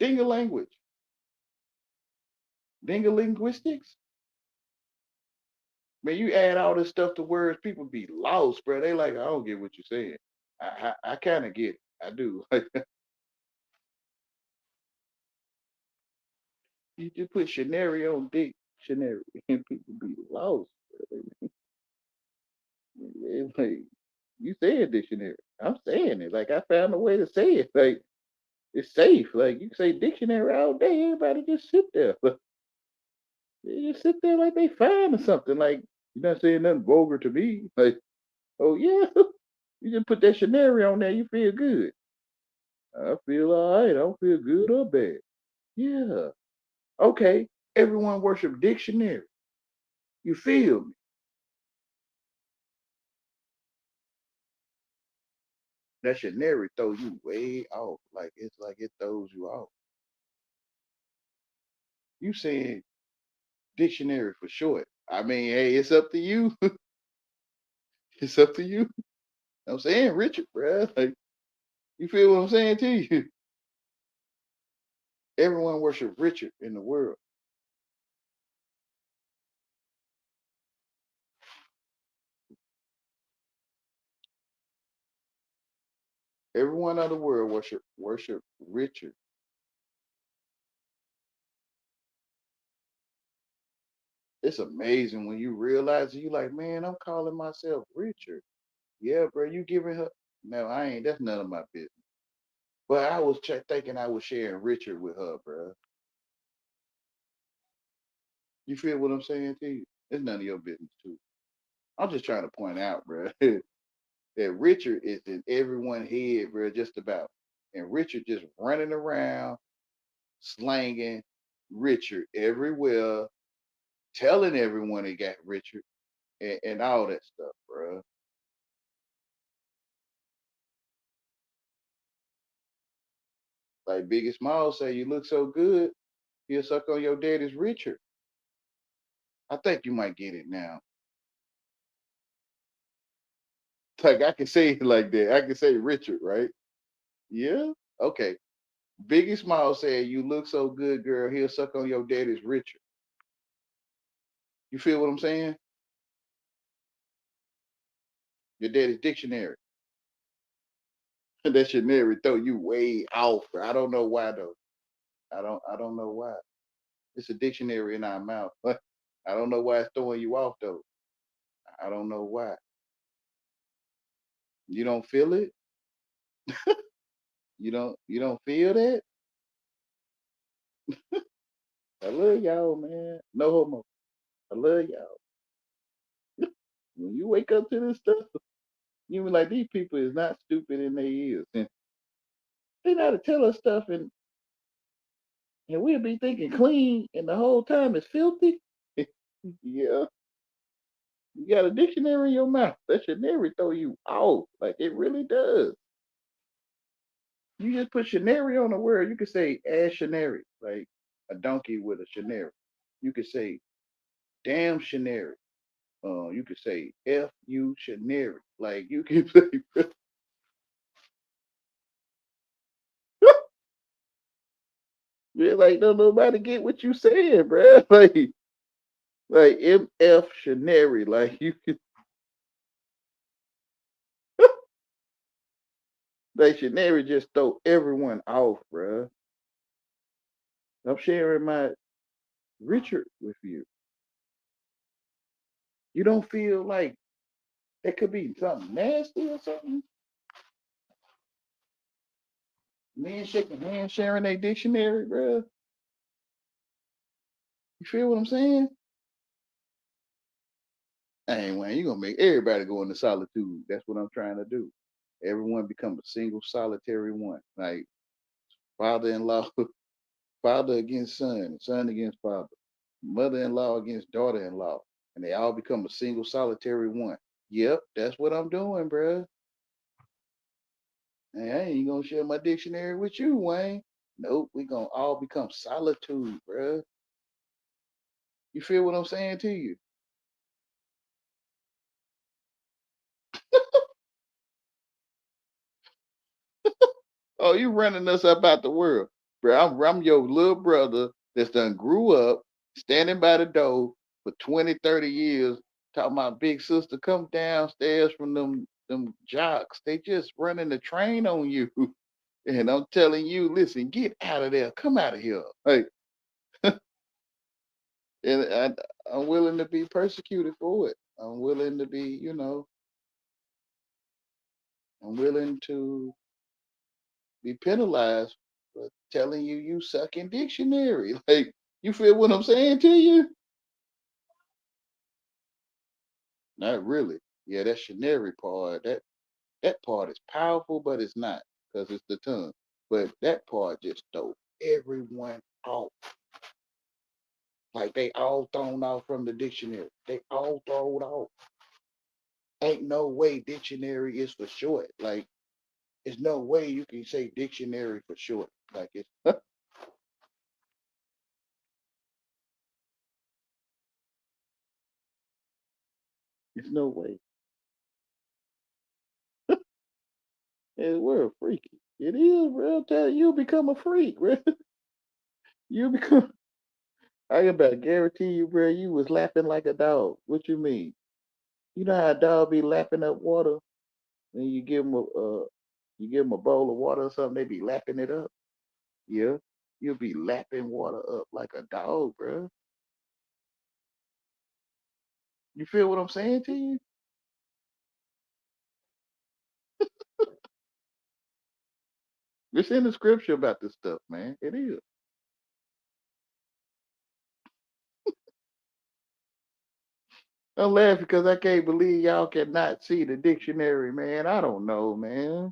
Dinga language. Dinga linguistics. Man, you add all this stuff to words, people be lost, bro. They like, I don't get what you're saying. I kind of get it. I do. Like you just put scenario on dictionary and people be lost. It's like you said dictionary. I'm saying it. Like I found a way to say it. Like it's safe. Like you can say dictionary all day. Everybody just sit there. They just sit there like they fine or something. Like you're not saying nothing vulgar to me. Like, oh yeah, you just put that scenario on there. You feel good. I feel all right. I don't feel good or bad. Yeah. Okay. Everyone worship dictionary. You feel me? That scenario throw you way off. Like it's like it throws you off. You saying dictionary for short. I mean, hey, it's up to you. It's up to you. I'm saying Richard, bruh. Like, you feel what I'm saying to you? Everyone worship Richard in the world. Everyone of the world worship Richard. It's amazing when you realize it. You like, man, I'm calling myself Richard. Yeah, bro, you giving her. No, I ain't. That's none of my business. But I was thinking I was sharing Richard with her, bro. You feel what I'm saying to you? It's none of your business too. I'm just trying to point out, bro. that Richard is in everyone's head, bro, just about. And Richard just running around, slanging Richard everywhere, telling everyone he got Richard and all that stuff, bro. Like Biggie Smalls say, you look so good, he'll suck on your daddy's Richard. I think you might get it now. Like I can say it like that. I can say Richard, right? Yeah. Okay. Biggie Smalls said, "You look so good, girl. He'll suck on your daddy's Richard." You feel what I'm saying? Your daddy's dictionary. That dictionary throw you way off. Bro. I don't know why though. I don't know why. It's a dictionary in our mouth. I don't know why it's throwing you off though. I don't know why. You don't feel it? You don't feel that? I love y'all, man. No homo. I love y'all. When you wake up to this stuff, you be like, these people is not stupid in their ears. And they know how to tell us stuff and we'll be thinking clean and the whole time it's filthy. Yeah. You got a dictionary in your mouth. That should never throw you off. Like it really does. You just put scenario on a word. You could say ass scenario, like a donkey with a scenario. You could say damn scenario. You could say F you scenario. Like you can say yeah, like don't nobody get what you saying, bro. Like MF scenario. Like you could like scenario just throw everyone off, bro. I'm sharing my Richard with you. You don't feel like it could be something nasty or something? Men shaking hands, sharing their dictionary, bro. You feel what I'm saying? Hey, man, you gonna make everybody go into solitude. That's what I'm trying to do. Everyone become a single solitary one. Like father-in-law, father against son, son against father, mother-in-law against daughter-in-law, and they all become a single solitary one. Yep, that's what I'm doing, bro. Hey, I ain't gonna share my dictionary with you, Wayne. Nope, we gonna all become solitude, bro. You feel what I'm saying to you? Oh, you running us up out the world, bro. I'm your little brother that's done grew up standing by the door for 20, 30 years, talking about big sister, come downstairs from them jocks. They just running the train on you. And I'm telling you, listen, get out of there. Come out of here. Like, and I'm willing to be persecuted for it. I'm willing to be, I'm willing to be penalized for telling you you suck in dictionary. Like, you feel what I'm saying to you? Not really. Yeah, that shenary part, that part is powerful, but it's not because it's the tongue. But that part just throw everyone off. Like they all thrown off from the dictionary. They all thrown off. Ain't no way dictionary is for short. Like, there's no way you can say dictionary for short. Like it's it's no way. And we're a freaky. It is, bro. Tell you, you become a freak, bro. You become. I can about guarantee you, bro. You was lapping like a dog. What you mean? You know how a dog be lapping up water, and you give them a bowl of water or something. They be lapping it up. Yeah, you'll be lapping water up like a dog, bro. You feel what I'm saying to you? It's in the scripture about this stuff, man. It is. I'm laughing because I can't believe y'all cannot see the dictionary, man. I don't know, man.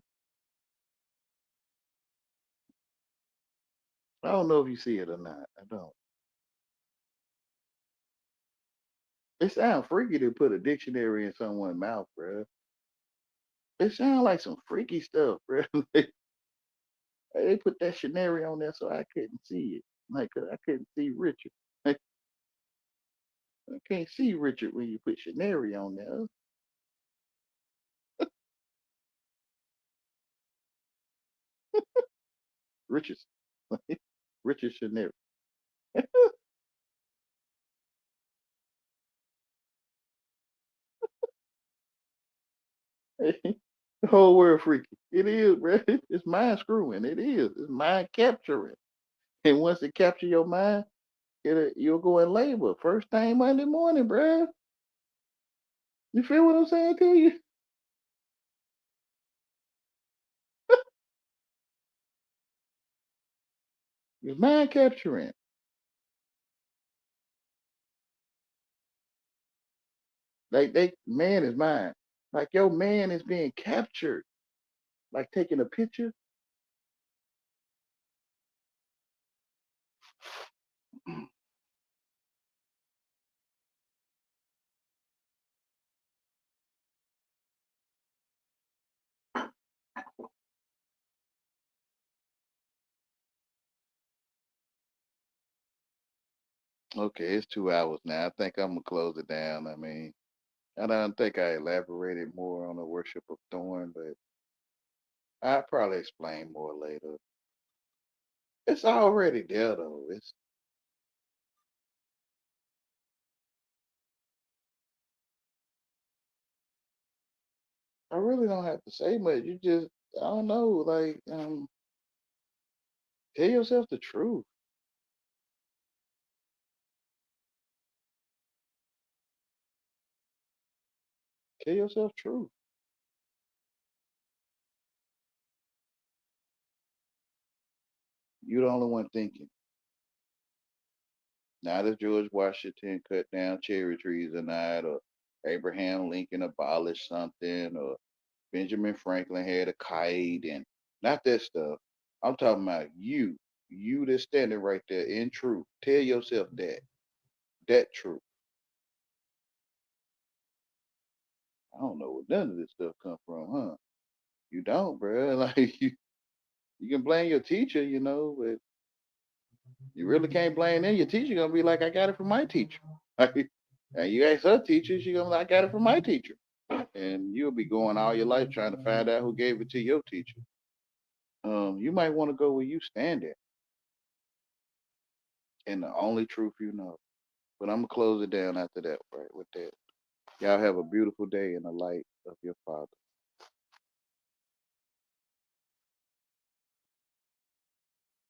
I don't know if you see it or not. I don't. It sounds freaky to put a dictionary in someone's mouth, bro. It sounds like some freaky stuff, bro. They put that scenario on there so I couldn't see it. Like, I couldn't see Richard. I can't see Richard when you put scenario on there. Richard, Richard scenario. The whole world freaky. It is, bro. It's mind screwing. It is. It's mind capturing. And once it captures your mind, you'll go in labor first thing Monday morning, bro. You feel what I'm saying to you? It's mind capturing. Like man is mine. Like your man is being captured. Like taking a picture. Okay, it's 2 hours now. I think I'm gonna close it down. I mean, I don't think I elaborated more on the worship of thorn, but I'll probably explain more later. It's already there though. It's I really don't have to say much. You just I don't know, like tell yourself the truth. Tell yourself truth. You're the only one thinking. Not as George Washington cut down cherry trees or not, or Abraham Lincoln abolished something, or Benjamin Franklin had a kite, and not that stuff. I'm talking about you. You that's standing right there in truth. Tell yourself that truth. I don't know where none of this stuff come from, huh? You don't, bro. Like you can blame your teacher, but you really can't blame them. Your teacher gonna be like, I got it from my teacher. Like, and you ask her teacher, she gonna be like, I got it from my teacher. And you'll be going all your life trying to find out who gave it to your teacher. You might want to go where you stand at, and the only truth you know. But I'm gonna close it down after that, right? With that, y'all have a beautiful day in the light of your Father.